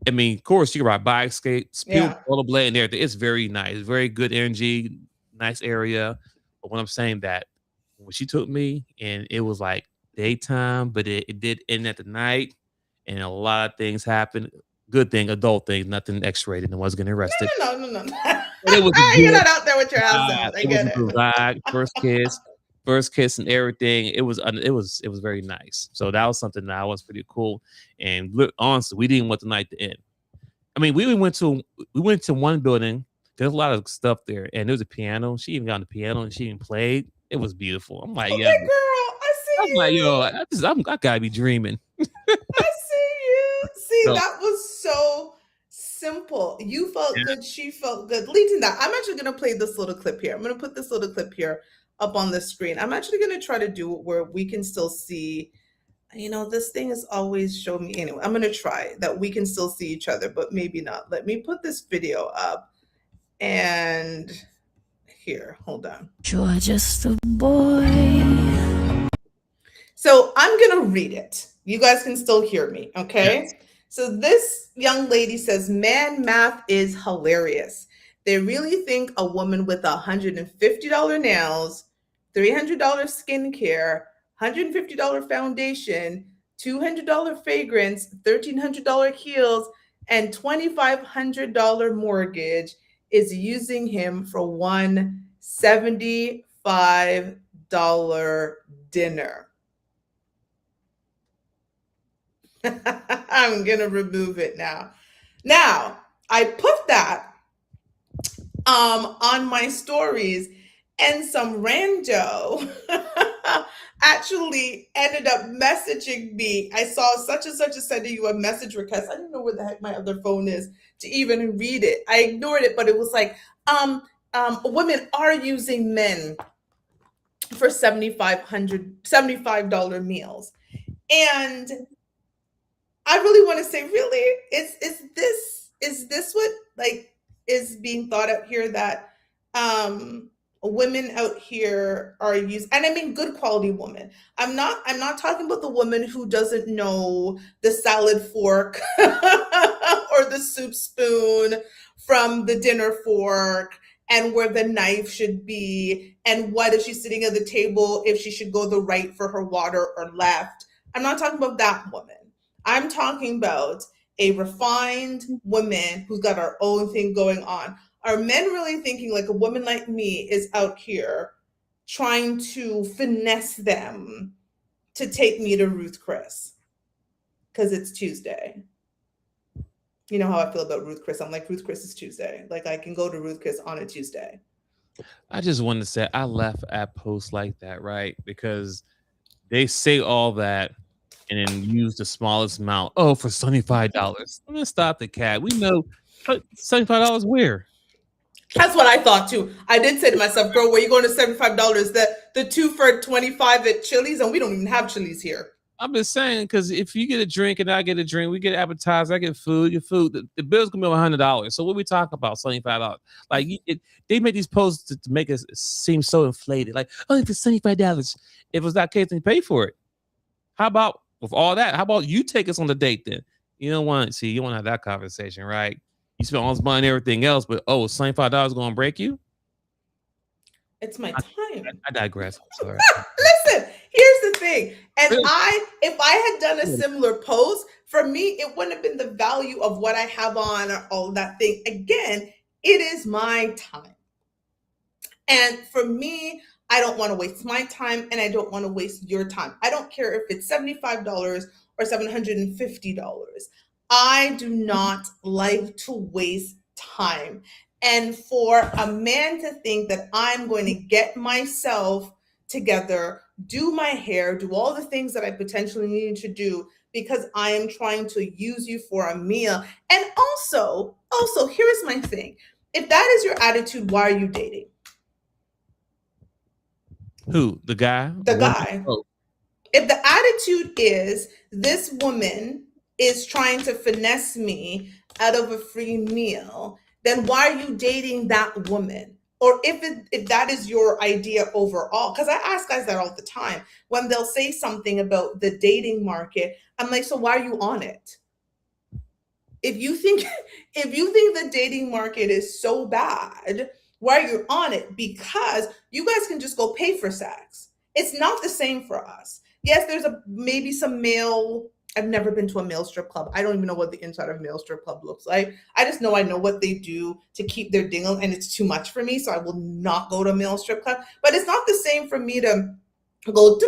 I mean, of course, you can ride bike, skate, people Yeah. rollerblade and everything. It's very nice, very good energy, nice area. But when I'm saying that, when she took me and it was like daytime, but it did end at the night, and a lot of things happened. Good thing, adult things, nothing X-rated. No one's getting arrested. No, no, no, no, no. But it was a You're good not out there with your ass vibe. out. I It was get a good it. vibe. First kiss and everything. It was very nice. So that was something that was pretty cool. And look, honestly, we didn't want the night to end. I mean, we went to one building. There's a lot of stuff there, and there was a piano. She even got on the piano and she even played. It was beautiful. I'm like, yeah. Okay, girl, I see I'm like, yo, you. I gotta be dreaming. I see you. See, So that was so simple. You felt yeah, good. She felt good. Leading that, I'm actually going to play this little clip here. I'm going to put this little clip here up on the screen. I'm actually going to try to do it where we can still see. This thing is always show me anyway. I'm going to try that we can still see each other, but maybe not. Let me put this video up and here, hold on. You're just a boy. So I'm going to read it. You guys can still hear me, yes. okay? So this young lady says, man, math is hilarious. They really think a woman with $150 nails, $300 skincare, $150 foundation, $200 fragrance, $1,300 heels, and $2,500 mortgage is using him for one $75 dinner. I'm going to remove it now. Now, I put that on my stories, and some rando actually ended up messaging me. I saw such and such is sending you a message request. I didn't know where the heck my other phone is to even read it. I ignored it, but it was like, women are using men for $75 meals. And I really want to say, really, is this what like is being thought out here, that women out here are used, and I mean good quality woman. I'm not talking about the woman who doesn't know the salad fork or the soup spoon from the dinner fork, and where the knife should be, and what if she's sitting at the table, if she should go the right for her water or left. I'm not talking about that woman. I'm talking about a refined woman who's got her own thing going on. Are men really thinking like a woman like me is out here trying to finesse them to take me to Ruth Chris? because it's Tuesday. You know how I feel about Ruth Chris. I'm like, Ruth Chris is Tuesday. Like, I can go to Ruth Chris on a Tuesday. I just wanted to say I laugh at posts like that, right? Because they say all that and then use the smallest amount. Oh, for $75. I'm gonna stop the cat. We know $75 where? That's what I thought too. I did say to myself, girl, where you going to $75? The 2 for $25 at Chili's, and we don't even have Chili's here. I'm just saying, because if you get a drink and I get a drink, we get appetizer, I get food, your food, the bill's gonna be $100. So what we talking about? $75. Like they make these posts to make us seem so inflated. Like, only for $75. If it was that case, then you pay for it. How about with all that? How about you take us on the date then? You don't want you want to have that conversation, right? You spend all this money and everything else, but $75 gonna break you? It's my time. I digress. I'm sorry. Listen, here's the thing. And Really? if I had done a similar post, for me, it wouldn't have been the value of what I have on or all that thing. Again, it is my time. And for me, I don't want to waste my time and I don't want to waste your time. I don't care if it's $75 or $750. I do not like to waste time. And for a man to think that I'm going to get myself together, do my hair, do all the things that I potentially need to do because I am trying to use you for a meal. And also, here's my thing. If that is your attitude, why are you dating? Who? The guy? The guy. Oh. If the attitude is this woman is trying to finesse me out of a free meal, then why are you dating that woman? Or if that is your idea overall, because I ask guys that all the time when they'll say something about the dating market, I'm like, so why are you on it? If you think the dating market is so bad, why are you on it? Because you guys can just go pay for sex. It's not the same for us. Yes, there's maybe some male. I've never been to a male strip club. I don't even know what the inside of a male strip club looks like. I just know I know what they do to keep their dingle, and it's too much for me, so I will not go to a male strip club. But it's not the same for me to go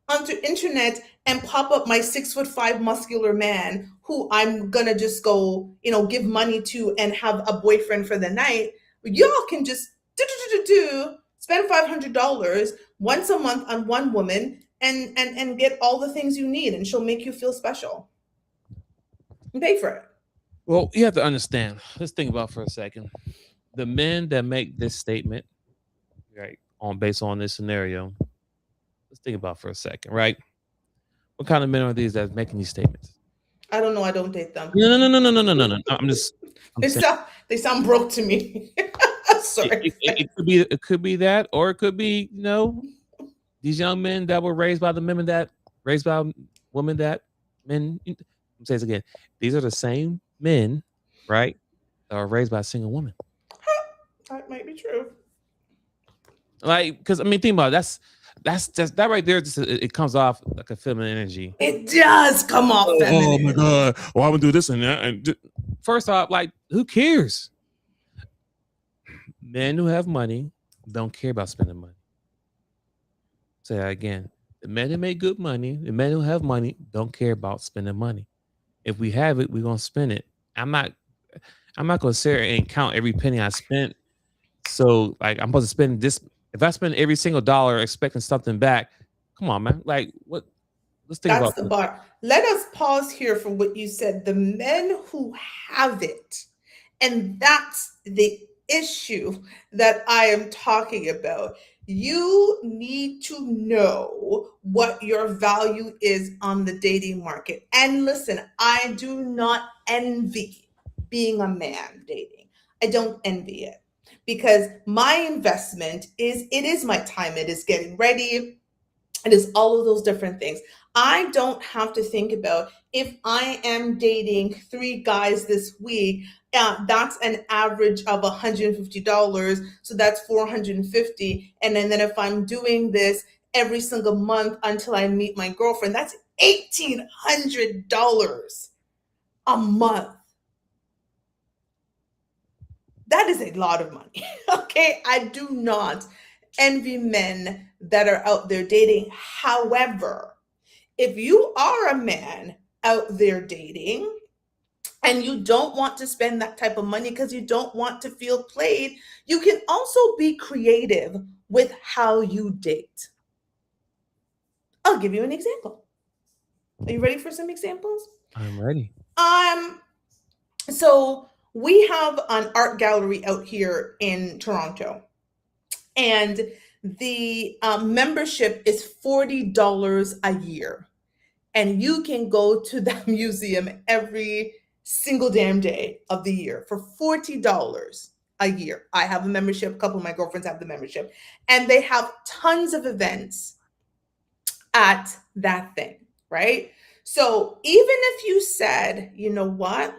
onto internet and pop up my 6'5" muscular man who I'm gonna just go, give money to and have a boyfriend for the night. Y'all can just spend $500 once a month on one woman and get all the things you need, and she'll make you feel special and pay for it. Well, you have to understand. Let's think about for a second. The men that make this statement, right, based on this scenario, let's think about for a second, right? What kind of men are these that's making these statements? I don't know. I don't date them. No. I'm They sound broke to me. Sorry. It could be that, or it could be, these young men that were raised by women that men. I'll say this again. These are the same men, right, that are raised by a single woman. That might be true. Like, because think about it, that's just that right there. Just it comes off like a feminine energy. It does come off feminine. Oh my god! Well, I would do this and that. And first off, like, who cares? Men who have money don't care about spending money. Say that again. The men that make good money, the men who have money, don't care about spending money. If we have it, we're gonna spend it. I'm not gonna sit here and count every penny I spent. So, like, I'm supposed to spend this. If I spend every single dollar expecting something back, come on, man. Like, what? Let's think about that's the bar. Let us pause here for what you said. The men who have it, and that's the issue that I am talking about. You need to know what your value is on the dating market. And listen, I do not envy being a man dating. I don't envy it because my investment is my time. It is getting ready. It is all of those different things. I don't have to think about if I am dating 3 guys this week, that's an average of $150. So that's $450. And then if I'm doing this every single month until I meet my girlfriend, that's $1,800 a month. That is a lot of money. Okay. I do not envy men that are out there dating. However, if you are a man out there dating and you don't want to spend that type of money because you don't want to feel played, you can also be creative with how you date. I'll give you an example. Are you ready for some examples? I'm ready. So we have an art gallery out here in Toronto, and the membership is $40 a year, and you can go to that museum every single damn day of the year for $40 a year. I have a membership. A couple of my girlfriends have the membership, and they have tons of events at that thing, right? So even if you said, you know what,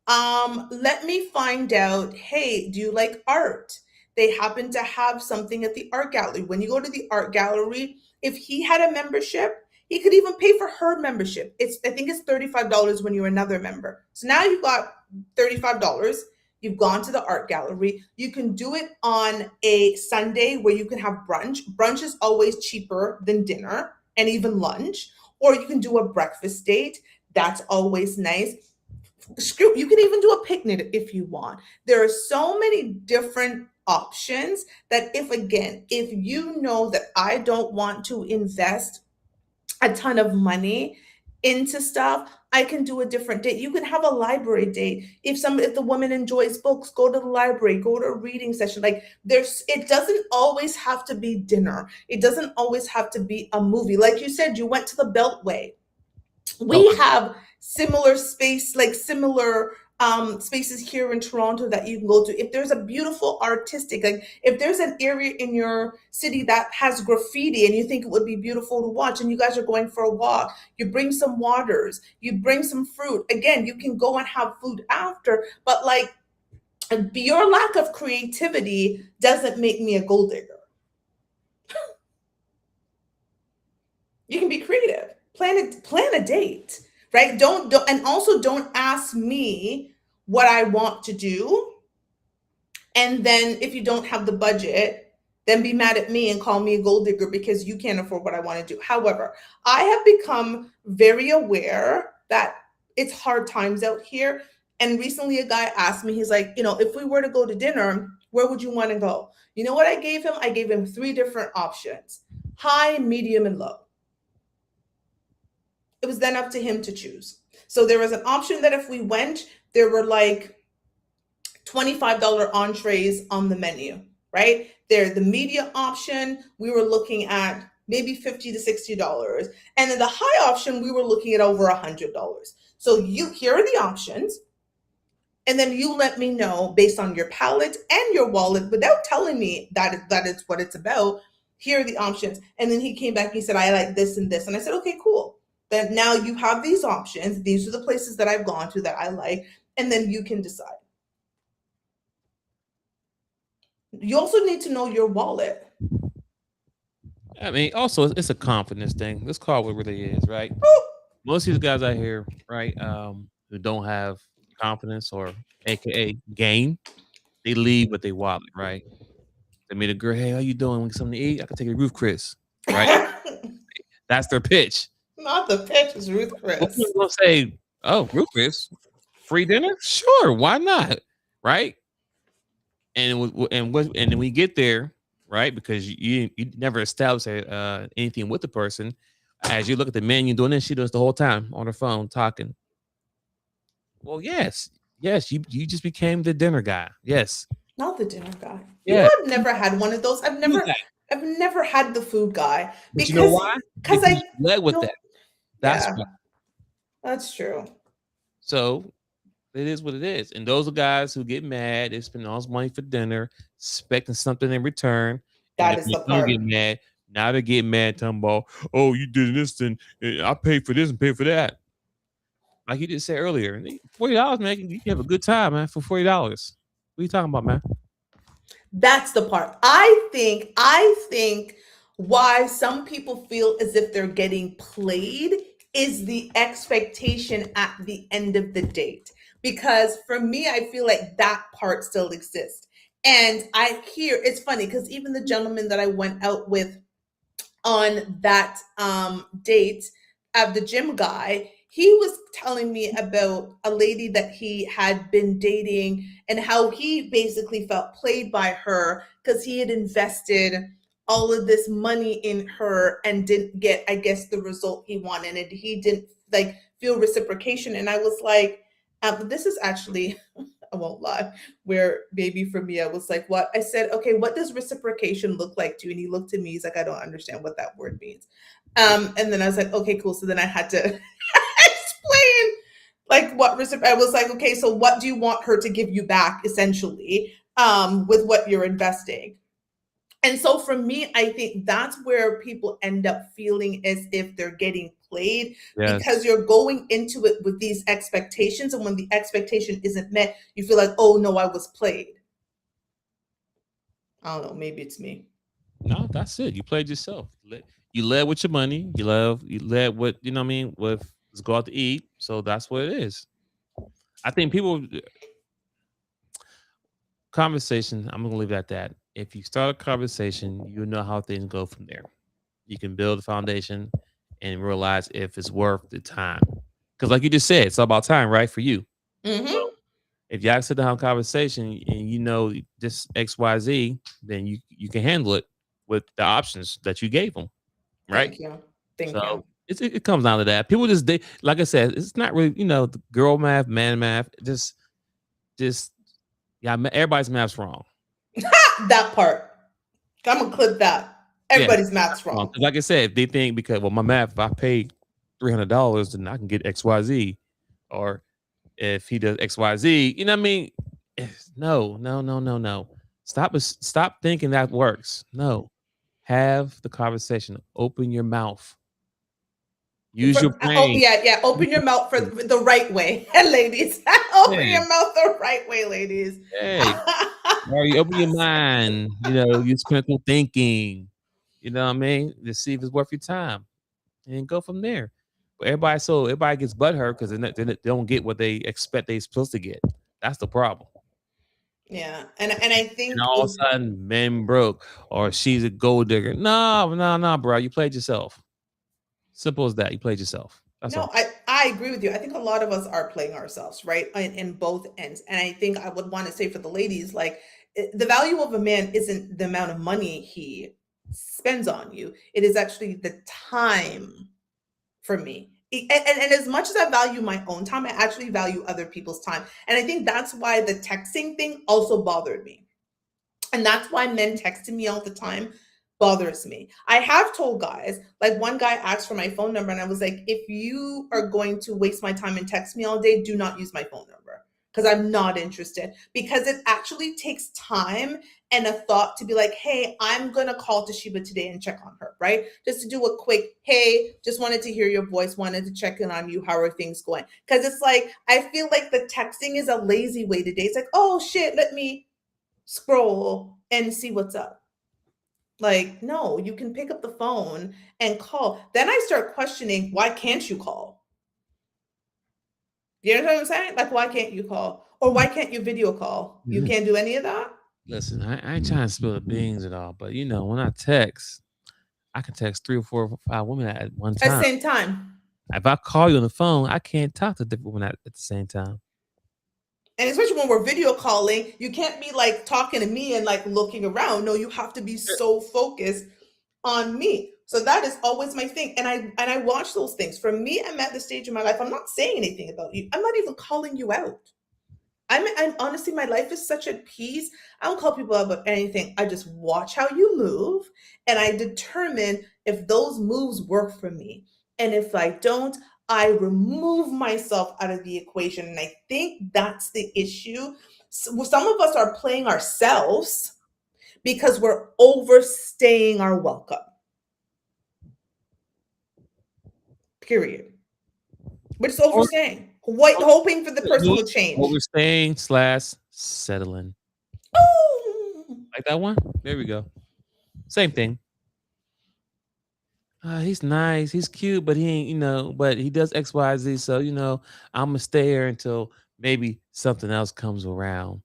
let me find out, hey, do you like art? They happen to have something at the art gallery. When you go to the art gallery, if he had a membership, he could even pay for her membership. I think it's $35 when you're another member. So now you've got $35. You've gone to the art gallery. You can do it on a Sunday where you can have brunch. Brunch is always cheaper than dinner and even lunch. Or you can do a breakfast date. That's always nice. You can even do a picnic if you want. There are so many different options that if you know that I don't want to invest a ton of money into stuff, I can do a different date. You can have a library date. If the woman enjoys books, go to the library, go to a reading session. Like it doesn't always have to be dinner. It doesn't always have to be a movie. Like you said, you went to the Beltway. We have similar spaces here in Toronto that you can go to. If there's a beautiful artistic, like if there's an area in your city that has graffiti and you think it would be beautiful to watch and you guys are going for a walk, you bring some waters, you bring some fruit. Again, you can go and have food after, but like your lack of creativity doesn't make me a gold digger. You can be creative. Plan a date, right? Don't and also don't ask me what I want to do. And then if you don't have the budget, then be mad at me and call me a gold digger because you can't afford what I want to do. However, I have become very aware that it's hard times out here. And recently a guy asked me, he's like, if we were to go to dinner, where would you want to go? You know what I gave him? I gave him 3 different options: high, medium, and low. It was then up to him to choose. So there was an option that if we went, there were like $25 entrees on the menu, right? The medium option, we were looking at maybe $50 to $60. And then the high option, we were looking at over $100. So here are the options. And then you let me know based on your palate and your wallet without telling me that is what it's about. Here are the options. And then he came back and he said, I like this and this. And I said, okay, cool. Then now you have these options. These are the places that I've gone to that I like. And then you can decide. You also need to know your wallet. I mean, also it's a confidence thing. Let's call it what it really is, right? Most of these guys out here, right, who don't have confidence or AKA game, they leave with their wallet, right? They meet a girl, hey, how you doing? Want something to eat? I can take you to Ruth Chris, right? That's their pitch. Not the pitch, is Ruth Chris. People gonna say, oh, Ruth Chris, free dinner? Sure, why not? Right? And then we get there, right? Because you never established anything with the person. As you look at the menu doing this, she does the whole time on her phone talking. Well, yes, you just became the dinner guy. Yes. Not the dinner guy. Yeah. I've never had one of those. I've never had the food guy. But you know why? Because I led with that. That's why. That's true. So it is what it is. And those are guys who get mad. They spend all this money for dinner, expecting something in return. That is the part. Get mad. Now they get mad, talking about, oh, you did this, and I paid for this and paid for that. Like you just said earlier, $40, man, you can have a good time, man, for $40. What are you talking about, man? That's the part. I think why some people feel as if they're getting played is the expectation at the end of the date. Because for me, I feel like that part still exists. And it's funny because even the gentleman that I went out with on that date, the gym guy, he was telling me about a lady that he had been dating and how he basically felt played by her because he had invested all of this money in her and didn't get, I guess, the result he wanted, and he didn't like feel reciprocation. And I was like, this is actually, I won't lie, where maybe for me, I was like, what? I said, okay, what does reciprocation look like to you? And he looked at me, he's like, I don't understand what that word means. And then I was like, okay, cool. So then I had to explain like what I was like, okay, so what do you want her to give you back essentially with what you're investing? And so for me, I think that's where people end up feeling as if they're getting played because Yes. you're going into it with these expectations. And when the expectation isn't met, you feel like, oh no, I was played. I don't know, maybe it's me. No, that's it. You played yourself. You led with your money. You led with, you know what I mean, with let's go out to eat. So that's what it is. I think people conversation, I'm gonna leave it at that. If you start a conversation, you know how things go from there. You can build a foundation and realize if it's worth the time. Because like you just said, it's all about time, right? For you. Mm-hmm. So if y'all sit down conversation and you know this XYZ, then you can handle it with the options that you gave them, right? Thank you. Thank you. So it comes down to that. People just like I said, it's not really the girl math, man math. Just yeah, everybody's math's wrong. That part. I'm gonna clip that. Yeah, Everybody's math's wrong. like I said, if they think because my math, if I paid $300, then I can get XYZ, or if he does XYZ, you know what I mean? No. Stop thinking that works. No, have the conversation. Open your mouth. Use your Oh brain. yeah. Open your mouth for the right way, ladies. Open Yeah. your mouth the right way, ladies. Hey, or you open your mind. Use critical thinking. You know what I mean? To see if it's worth your time, and go from there. But everybody gets butthurt because they don't get what they expect they're supposed to get. That's the problem. Yeah, and I And think all of a sudden, men broke or she's a gold digger. No, bro. You played yourself. Simple as that. You played yourself. That's no, all. I agree with you. I think a lot of us are playing ourselves, right, in both ends. And I think I would want to say for the ladies, like the value of a man isn't the amount of money he spends on you; it is actually the time for me. And as much as I value my own time, I actually value other people's time. And I think that's why the texting thing also bothered me. And that's why men texting me all the time bothers me. I have told guys, like one guy asked for my phone number, and I was like, if you are going to waste my time and text me all day, do not use my phone number because I'm not interested. Because it actually takes time and a thought to be like, hey, I'm going to call Toshiba today and check on her, right? Just to do a quick, hey, just wanted to hear your voice, wanted to check in on you. How are things going? Because it's like, I feel like the texting is a lazy way today. It's like, oh shit, let me scroll and see what's up. Like, no, you can pick up the phone and call. Then I start questioning, why can't you call? You know what I'm saying? Like, why can't you call? Or why can't you video call? You can't do any of that? Listen, I ain't trying to spill the beans at all, but when I text, I can text 3 or 4 or 5 women at one At the time. same time. If I call you on the phone, I can't talk to different women at the same time. And especially when we're video calling, you can't be like talking to me and like looking around. No, you have to be so focused on me. So that is always my thing. And I watch those things. For me, I'm at the stage in my life, I'm not saying anything about you. I'm not even calling you out. I'm honestly, my life is such at peace. I don't call people out about anything. I just watch how you move and I determine if those moves work for me. And if I don't, I remove myself out of the equation. And I think that's the issue. Some of us are playing ourselves because we're overstaying our welcome. Period. We're just overstaying, hoping for the person to change. Overstaying / settling. Oh, Like that one? There we go. Same thing. He's nice, he's cute, but he ain't, but he does XYZ. So, I'm gonna stay here until maybe something else comes around.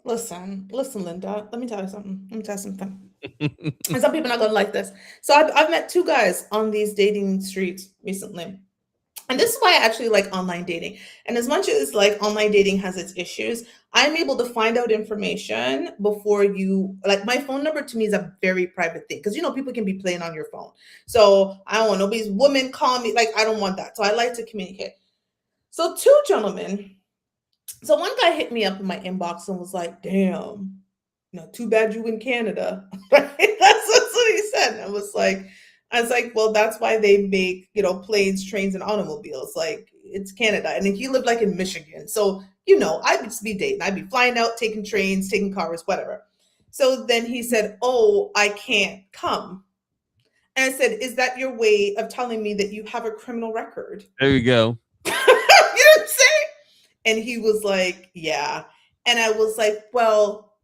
listen, Linda. Let me tell you something. And some people are not going to like this. So I've met two guys on these dating streets recently. And this is why I actually like online dating. And as much as like online dating has its issues, I'm able to find out information before you, like, my phone number to me is a very private thing because people can be playing on your phone. So I don't want nobody's woman call me. Like, I don't want that. So I like to communicate. So two gentlemen. So one guy hit me up in my inbox and was like, damn, too bad you in Canada. Right? That's what he said. I was like, well, that's why they make, planes, trains, and automobiles. Like, it's Canada. And then he lived like in Michigan. So, I'd just be dating. I'd be flying out, taking trains, taking cars, whatever. So then he said, oh, I can't come. And I said, is that your way of telling me that you have a criminal record? There you go. You know what I'm saying? And he was like, yeah. And I was like, well,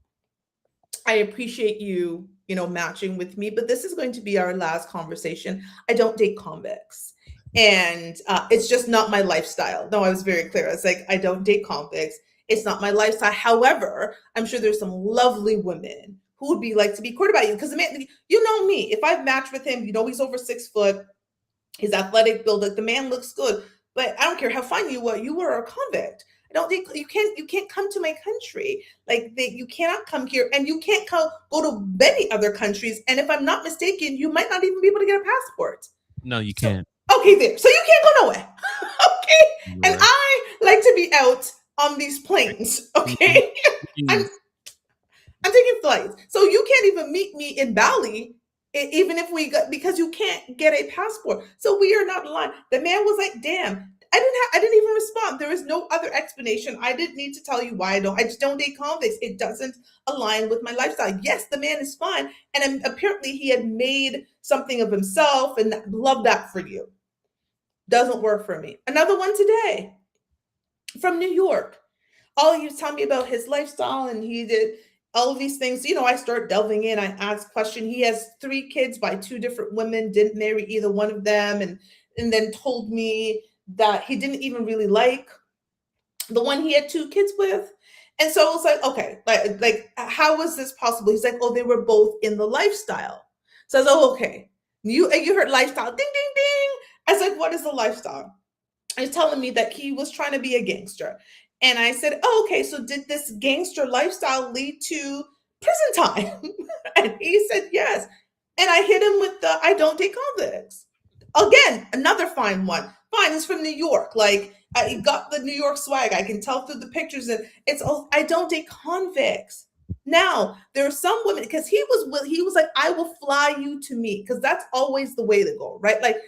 I appreciate you, matching with me, but this is going to be our last conversation. I don't date convicts. And it's just not my lifestyle. No, I was very clear. I was like, I don't date convicts. It's not my lifestyle. However, I'm sure there's some lovely women who would be like to be courted by you. Because the man, you know me, if I've matched with him, he's over 6 foot, he's athletic build, like the man looks good. But I don't care how fine you were a convict. I don't think you can't come to my country. Like, you cannot come here, and you can't go to many other countries. And if I'm not mistaken, you might not even be able to get a passport. No, you can't. Okay, there. So you can't go nowhere. Okay. Right. And I like to be out on these planes. Okay. I'm taking flights. So you can't even meet me in Bali, even if because you can't get a passport. So we are not aligned. The man was like, damn. I didn't even respond. There is no other explanation. I didn't need to tell you why I just don't date convicts. It doesn't align with my lifestyle. Yes, the man is fine. And apparently he had made something of himself, and love that for you. Doesn't work for me. Another one today from New York. He was telling me about his lifestyle, and he did all of these things. I start delving in. I ask question. He has 3 kids by 2 different women, didn't marry either one of them, and then told me that he didn't even really like the one he had 2 kids with. And so I was like, okay, like how was this possible? He's like, oh, they were both in the lifestyle. So I was like, oh, okay. You heard lifestyle, ding, ding, ding. I was like, what is the lifestyle? He's telling me that he was trying to be a gangster. And I said, oh, okay, so did this gangster lifestyle lead to prison time? And he said, yes. And I hit him with the, I don't date convicts. Again, another fine one. Fine, it's from New York. Like, I got the New York swag. I can tell through the pictures, and I don't date convicts. Now, there are some women, because he was like, I will fly you to me, because that's always the way to go, right? Like,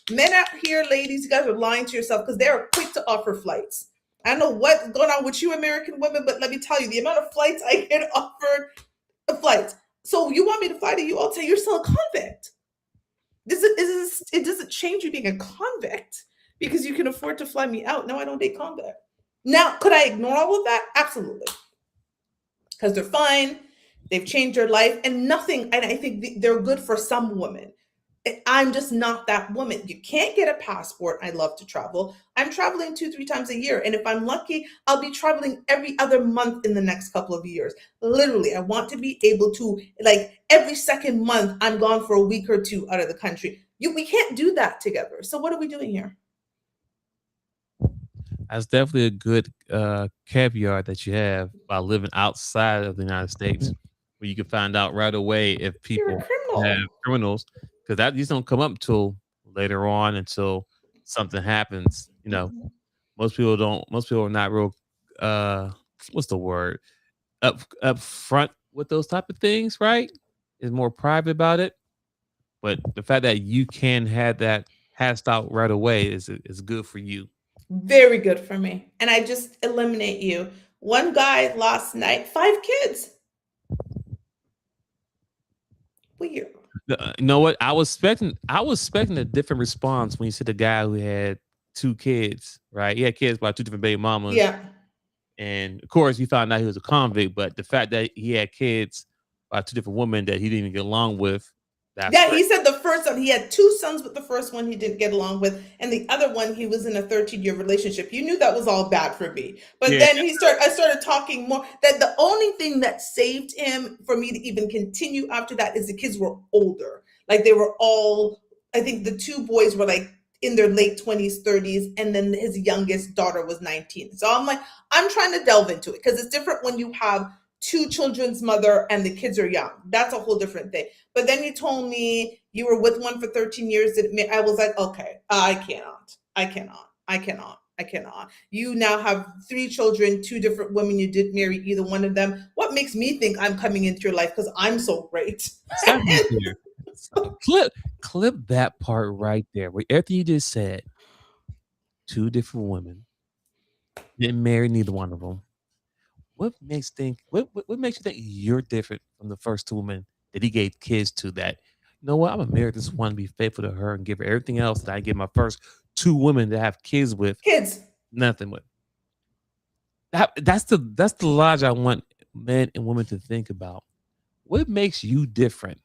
men out here, ladies, you guys are lying to yourself because they're quick to offer flights. I don't know what's going on with you American women, but let me tell you, the amount of flights I get offered, flights. So you want me to fly to you? I'll tell you, you're still a convict. It doesn't change you being a convict because you can afford to fly me out. No, I don't date convict. Now, could I ignore all of that? Absolutely. Because they're fine. They've changed their life and nothing. And I think they're good for some women. I'm just not that woman. You can't get a passport. I love to travel. I'm traveling 2-3 times a year. And if I'm lucky, I'll be traveling every other month in the next couple of years. Literally, I want to be able to, like, every second month, I'm gone for a week or 2 out of the country. We can't do that together. So what are we doing here? That's definitely a good caveat that you have by living outside of the United States, where you can find out right away if people have criminals, because these don't come up until later on, until something happens. Most people don't. Most people are not real. What's the word? Up front with those type of things, right? Is more private about it. But the fact that you can have that hashed out right away is good for you. Very good for me. And I just eliminate you. One guy last night, 5 kids. Weird. You know what? I was expecting a different response when you said the guy who had 2 kids, right? He had kids by 2 different baby mamas. Yeah. And of course, you found out he was a convict, but the fact that he had kids by 2 different women that he didn't even get along with, That's Yeah, great. he said the first one, he had two sons, but the first one he didn't get along with, and the other one he was in a 13-year relationship. You knew that was all bad for me. But Yeah. then I started talking more. That the only thing that saved him for me to even continue after that is the kids were older. Like they were all, I think the two boys were like in their late 20s, 30s, and then his youngest daughter was 19. So I'm like, I'm trying to delve into it because it's different when you have two children's mother and the kids are young. That's a whole different thing. But then you told me you were with one for 13 years. I was like, okay, I cannot. You now have three children, two different women. You did marry either one of them. What makes me think I'm coming into your life because I'm so great? Stop right there. Clip that part right there. Where everything you just said. Two different women. Didn't marry neither one of them. What makes you think you're different from the first two women that he gave kids to? That, you know what, I'm gonna marry this one, be faithful to her, and give her everything else that I give my first two women to have kids with. Kids. Nothing with. That's the logic I want men and women to think about. What makes you different,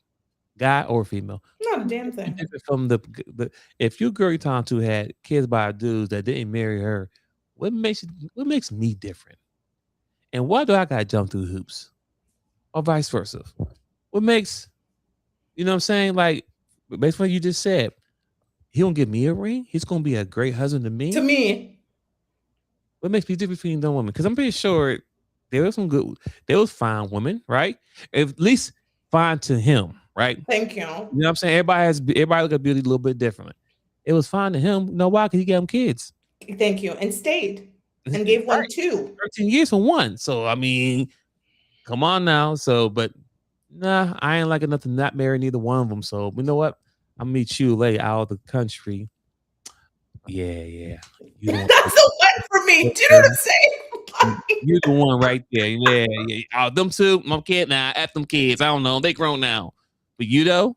guy or female? Not a damn thing. Different from the if your girl you're talking to had kids by dudes that didn't marry her, what makes me different? And why do I gotta jump through hoops? Or vice versa? What makes, you know what I'm saying? Like, based on what you just said, he don't give me a ring. He's gonna be a great husband to me. To me, What makes me different between them women? Because I'm pretty sure there was fine women, right? At least fine to him, right? thank you. You know what I'm saying? Everybody look at beauty a little bit differently. It was fine to him. You know why? Because he gave him kids. Thank you. And stayed and gave one Right. too. 13 years for one. So I mean, come on now. So, but nah, I ain't like enough to not marry neither one of them. So you know what? I'll meet you later out of the country. Yeah. You the one. That's the one for me. Do you know what I'm saying? You're the one right there. Yeah. Oh, them two, my kid now. F them kids. I don't know. They grown now. But you though?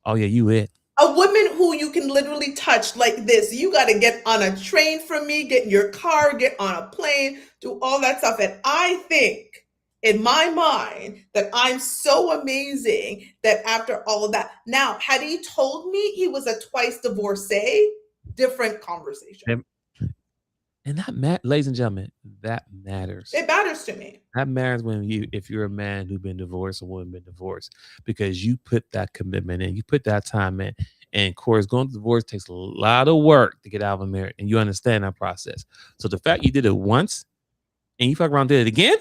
Oh yeah, you it. A woman who you can literally touch like this. You got to get on a train from me, get in your car, get on a plane, do all that stuff. And I think in my mind that I'm so amazing that after all of that. Now, had he told me he was a twice divorcee, different conversation. And that ladies and gentlemen, that matters. It matters to me. That matters if you're a man who's been divorced or woman been divorced, because you put that commitment in, you put that time in. And of course, going through divorce takes a lot of work to get out of a marriage, and you understand that process. So the fact you did it once and you fuck around and did it again,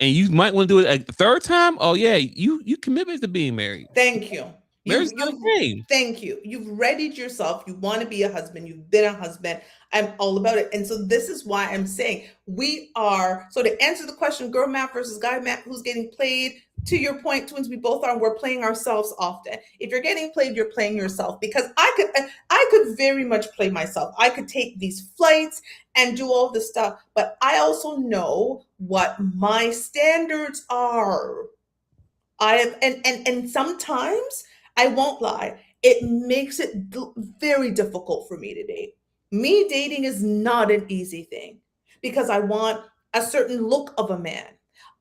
and you might want to do it a third time, oh yeah, you committed to being married. Thank you. Marriage is not a game. Thank you. You've readied yourself. You want to be a husband. You've been a husband. I'm all about it. And so this is why I'm saying so to answer the question, girl math versus guy math, who's getting played? To your point, twins, we both are. We're playing ourselves often. If you're getting played, you're playing yourself, because I could very much play myself. I could take these flights and do all this stuff, but I also know what my standards are. And sometimes, I won't lie, it makes it very difficult for me to date. Me dating is not an easy thing because I want a certain look of a man.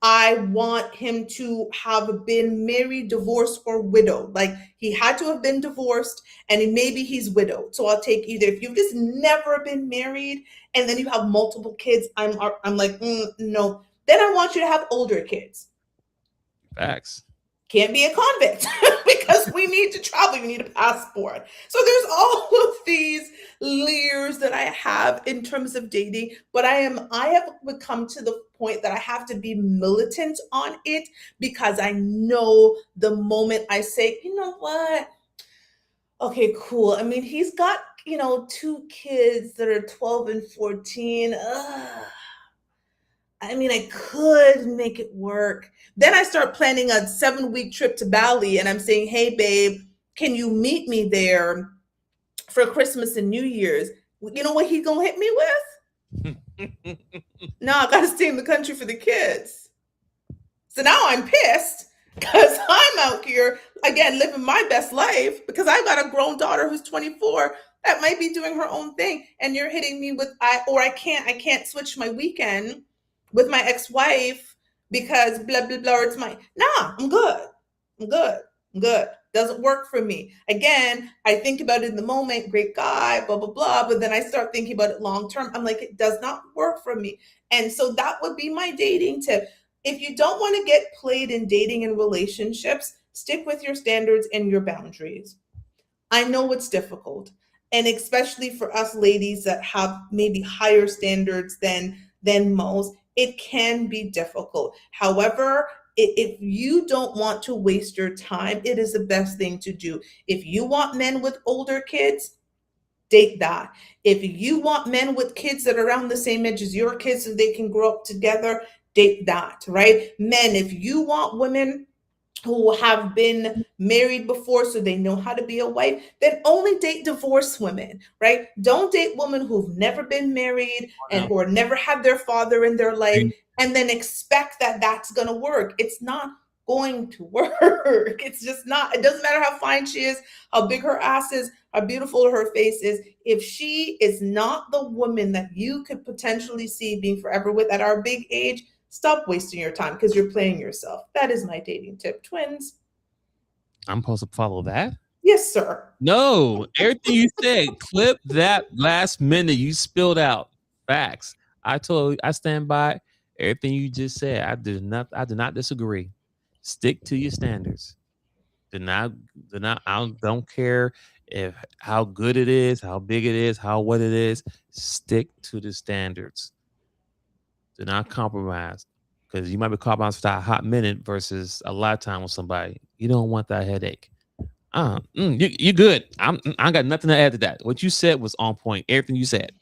I want him to have been married, divorced, or widowed. Like he had to have been divorced, and maybe he's widowed. So I'll take either. If you've just never been married and then you have multiple kids, I'm like, no. Then I want you to have older kids. Facts. Can't be a convict because we need to travel. You need a passport. So there's all of these layers that I have in terms of dating, but I have become to the point that I have to be militant on it, because I know the moment I say, you know what? Okay, cool. I mean, he's got, two kids that are 12 and 14. I mean, I could make it work. Then I start planning a 7-week trip to Bali, and I'm saying, hey, babe, can you meet me there for Christmas and New Year's? You know what he's going to hit me with? No, I got to stay in the country for the kids. So now I'm pissed because I'm out here, again, living my best life, because I got a grown daughter who's 24 that might be doing her own thing. And you're hitting me with, I can't switch my weekend with my ex-wife because blah, blah, blah, or it's my, nah, I'm good. Good. Doesn't work for me. Again, I think about it in the moment, great guy, blah, blah, blah. But then I start thinking about it long term. I'm like, it does not work for me. And so that would be my dating tip. If you don't want to get played in dating and relationships, stick with your standards and your boundaries. I know it's difficult. And especially for us ladies that have maybe higher standards than most, it can be difficult. However, if you don't want to waste your time, it is the best thing to do. If you want men with older kids, date that. If you want men with kids that are around the same age as your kids so they can grow up together, date that, right? Men, if you want women who have been married before so they know how to be a wife, then only date divorced women, right? Don't date women who've never been married and who never had their father in their life and then expect that that's going to work. It's not going to work. It's just not. It doesn't matter how fine she is, how big her ass is, how beautiful her face is. If she is not the woman that you could potentially see being forever with at our big age, stop wasting your time because you're playing yourself. That is my dating tip. Twins. I'm supposed to follow that? Yes, sir. No, everything you said, clip that last minute you spilled out. Facts. I stand by everything you just said. I did not disagree. Stick to your standards. I don't care if how good it is, how big it is, what it is. Stick to the standards. Do not compromise, because you might be compromised for that hot minute versus a lifetime with somebody. You don't want that headache. You're good. I got nothing to add to that. What you said was on point. Everything you said.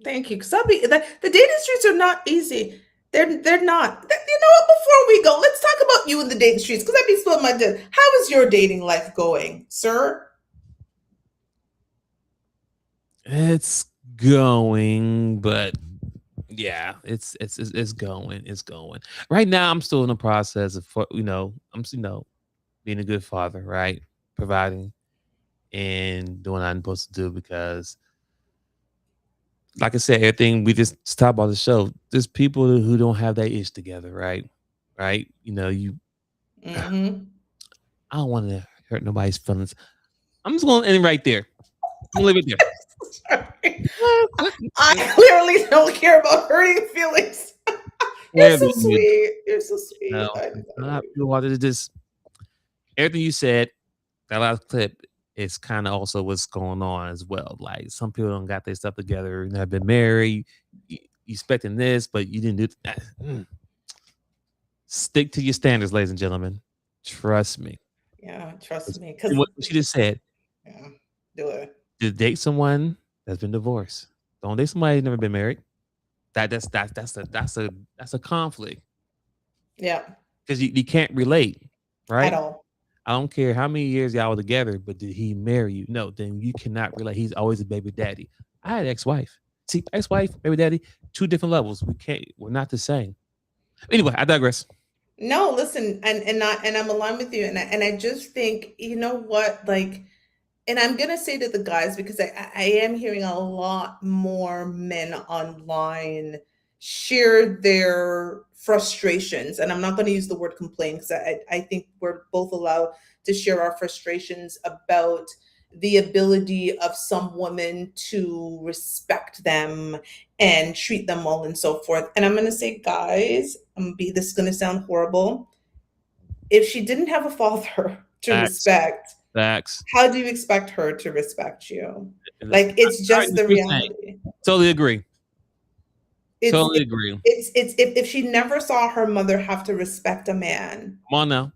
Thank you. Because the dating streets are not easy. They're not. You know what? Before we go, let's talk about you in the dating streets, because I'd be spilling my dick. How is your dating life going, sir? It's going, but yeah, it's going. It's going. Right now, I'm still in the process of being a good father, right? Providing and doing what I'm supposed to do, because, like I said, everything we just talked about the show, there's people who don't have that ish together, right? Right? Mm-hmm. I don't want to hurt nobody's feelings. I'm just going to end right there. I'm going to leave it there. I clearly don't care about hurting feelings. You're so sweet. You're so sweet. No, just everything you said, that last clip is kind of also what's going on as well. Like, some people don't got their stuff together and have been married. You expecting this, but you didn't do that. Stick to your standards, ladies and gentlemen. Trust me. Yeah, trust me. Because what she just said. Yeah, do it. To date someone that's been divorced. Don't date somebody who's never been married. That's a conflict. Yeah. Because you can't relate, right? At all. I don't care how many years y'all were together, but did he marry you? No, then you cannot relate. He's always a baby daddy. I had an ex-wife. See, ex-wife, baby daddy, two different levels. We're not the same. Anyway, I digress. No, listen, and I'm aligned with you, and I just think, you know what, like, and I'm gonna say to the guys, because I am hearing a lot more men online share their frustrations, and I'm not going to use the word complain, because I think we're both allowed to share our frustrations about the ability of some women to respect them and treat them well and so forth. And I'm going to say, guys, this is going to sound horrible. If she didn't have a father to respect, Facts. how do you expect her to respect you? Like, it's just the reality. Totally agree. Totally agree. It's if she never saw her mother have to respect a man. Come on now.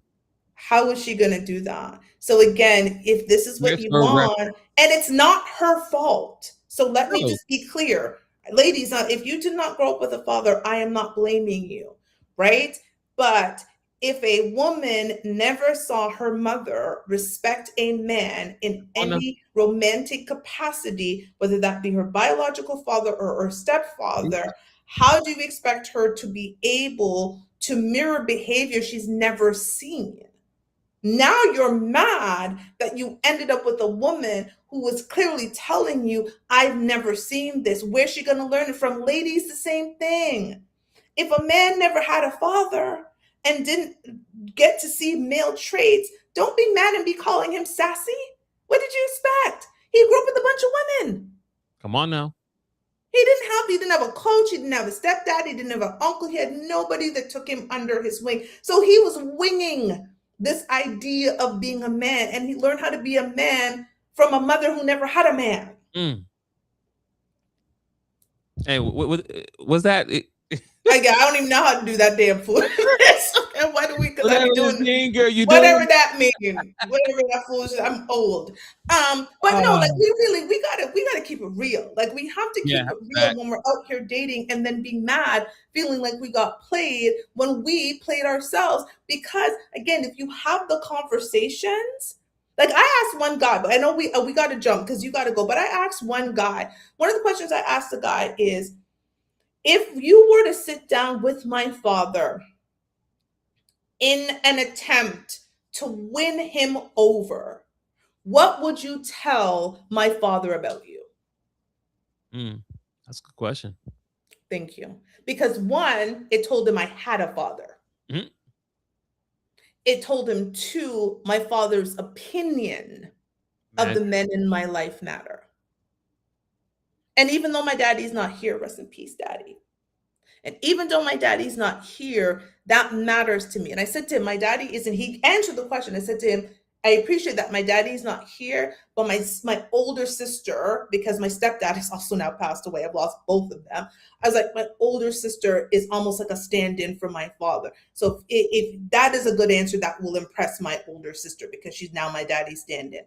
How is she going to do that? So again, if this is what you want, and it's not her fault. So let me just be clear. Ladies, if you did not grow up with a father, I am not blaming you, right? But if a woman never saw her mother respect a man in any romantic capacity, whether that be her biological father or her stepfather, how do you expect her to be able to mirror behavior she's never seen? Now you're mad that you ended up with a woman who was clearly telling you, I've never seen this. Where's she going to learn it from? Ladies, the same thing. If a man never had a father and didn't get to see male traits, Don't be mad and be calling him sassy. What did you expect? He grew up with a bunch of women. Come on now. He didn't have a coach. He didn't have a stepdad. He didn't have an uncle. He had nobody that took him under his wing. So he was winging this idea of being a man, and he learned how to be a man from a mother who never had a man. Hey, was that? I don't even know how to do that damn foolishness. And why do we? Because I be doing girl, you whatever that means, whatever that foolishness. I'm old. But no, like we gotta keep it real. Like we have to keep it real when we're out here dating, and then be mad, feeling like we got played when we played ourselves. Because again, if you have the conversations. Like I asked one guy, but I know we got to jump because you got to go. But I asked one guy. One of the questions I asked the guy is, if you were to sit down with my father in an attempt to win him over, what would you tell my father about you? That's a good question. Thank you. Because one, it told him I had a father. Mm-hmm. It told him, two, my father's opinion of the men in my life matter. And even though my daddy's not here, rest in peace, daddy. And even though my daddy's not here, that matters to me. And I said to him, my daddy isn't, he answered the question. I said to him, I appreciate that my daddy's not here, but my older sister, because my stepdad has also now passed away, I've lost both of them. I was like, my older sister is almost like a stand-in for my father. So if that is a good answer, that will impress my older sister because she's now my daddy's stand-in.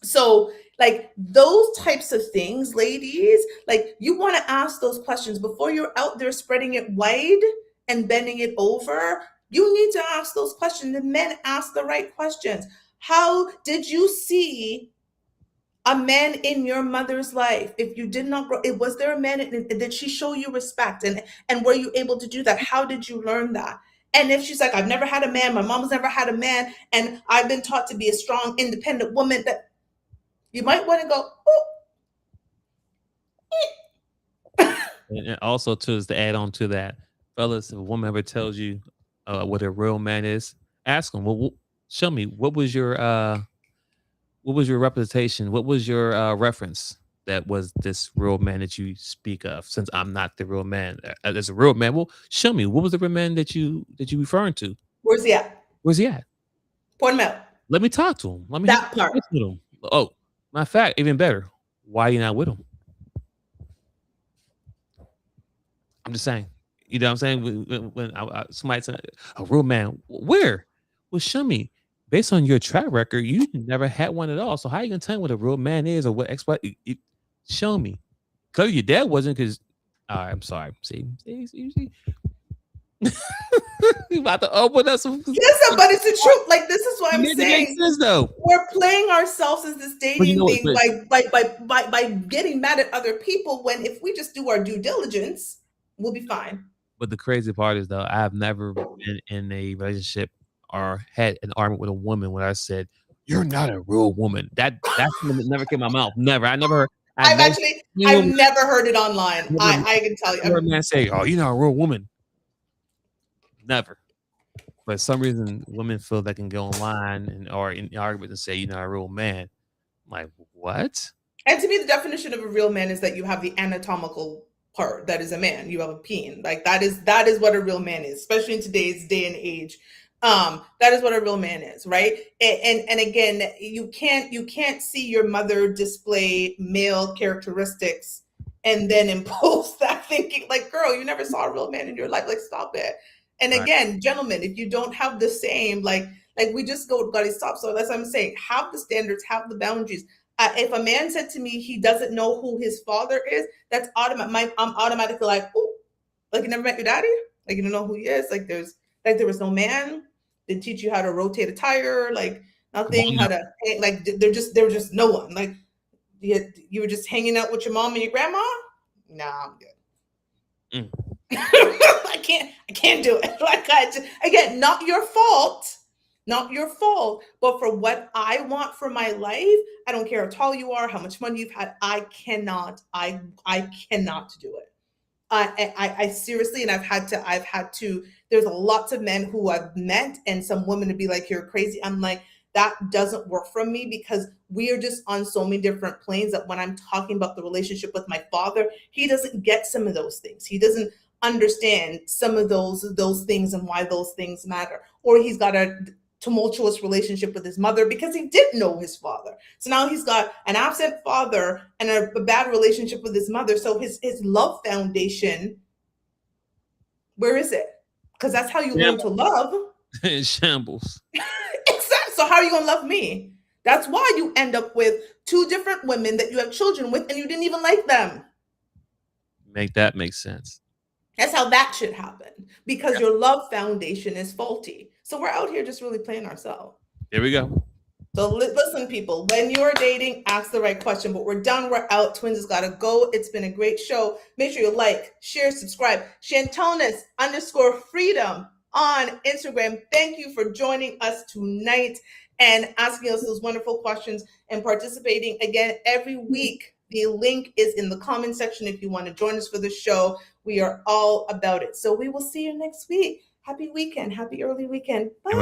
So like those types of things, ladies, like you want to ask those questions before you're out there spreading it wide and bending it over. You need to ask those questions. The men ask the right questions. How did you see a man in your mother's life? If you did not grow, was there a man? Did she show you respect? And were you able to do that? How did you learn that? And if she's like, I've never had a man, my mom's never had a man, and I've been taught to be a strong, independent woman, that you might want to go, oh. And also, too, is to add on to that, fellas, if a woman ever tells you what a real man is, ask them, well, show me, what was your representation? What was your reference that was this real man that you speak of? Since I'm not the real man, as a real man, well, show me, what was the real man that you referring to? Where's he at? Where's he at? Point him out. Let me talk to him. Let me that part. With him. Oh, matter of fact, even better, why are you not with him? I'm just saying. You know what I'm saying? When somebody said, a real man, where? Well, show me. Based on your track record, you never had one at all. So how are you gonna tell me what a real man is or what show me? Clearly your dad wasn't, because I'm sorry. See. You about to open up some. Listen, but it's the truth. Like, this is what I'm saying. Sense, though. We're playing ourselves as this dating thing by getting mad at other people, when if we just do our due diligence, we'll be fine. But the crazy part is, though, I've never been in a relationship or had an argument with a woman when I said, "You're not a real woman." That's never came out of my mouth. Never. I've never heard it online. I can tell you. I've heard a man say, "Oh, you're not a real woman." Never. But for some reason, women feel they can go online or in argument and say, "You're not a real man." I'm like, what? And to me, the definition of a real man is that you have the anatomical part that is a man. You have a peen. Like that is what a real man is, especially in today's day and age. That is what a real man is, right? And again, you can't see your mother display male characteristics and then impose that, thinking like, girl, you never saw a real man in your life. Like, stop it. And again, gentlemen, if you don't have the same, like we just gotta stop. So that's what I'm saying. Have the standards, have the boundaries. If a man said to me he doesn't know who his father is, that's automatic. I'm automatically like, oh, like, you never met your daddy? Like, you don't know who he is? Like, there was no man. Didn't teach you how to rotate a tire, like nothing, how to, like, they're just no one. Like, you were just hanging out with your mom and your grandma? Nah, I'm good. I can't do it. Like, again, not your fault, but for what I want for my life, I don't care how tall you are, how much money you've had, I cannot do it. I seriously, and I've had to, there's a lots of men who I've met and some women to be like, you're crazy. I'm like, that doesn't work for me because we are just on so many different planes that when I'm talking about the relationship with my father, he doesn't get some of those things. He doesn't understand some of those things and why those things matter. Or he's got a tumultuous relationship with his mother because he didn't know his father. So now he's got an absent father and a bad relationship with his mother. So his love foundation, where is it? Because that's how you learn to love. In shambles. Exactly. So how are you going to love me? That's why you end up with two different women that you have children with and you didn't even like them. Make that make sense. That's how that should happen because your love foundation is faulty. So we're out here just really playing ourselves. Here we go. So listen, people, when you're dating, ask the right question. But we're done. We're out. Twins has got to go. It's been a great show. Make sure you like, share, subscribe. Shantonis_freedom on Instagram. Thank you for joining us tonight and asking us those wonderful questions and participating again every week. The link is in the comment section if you want to join us for the show. We are all about it. So we will see you next week. Happy weekend. Happy early weekend. Bye.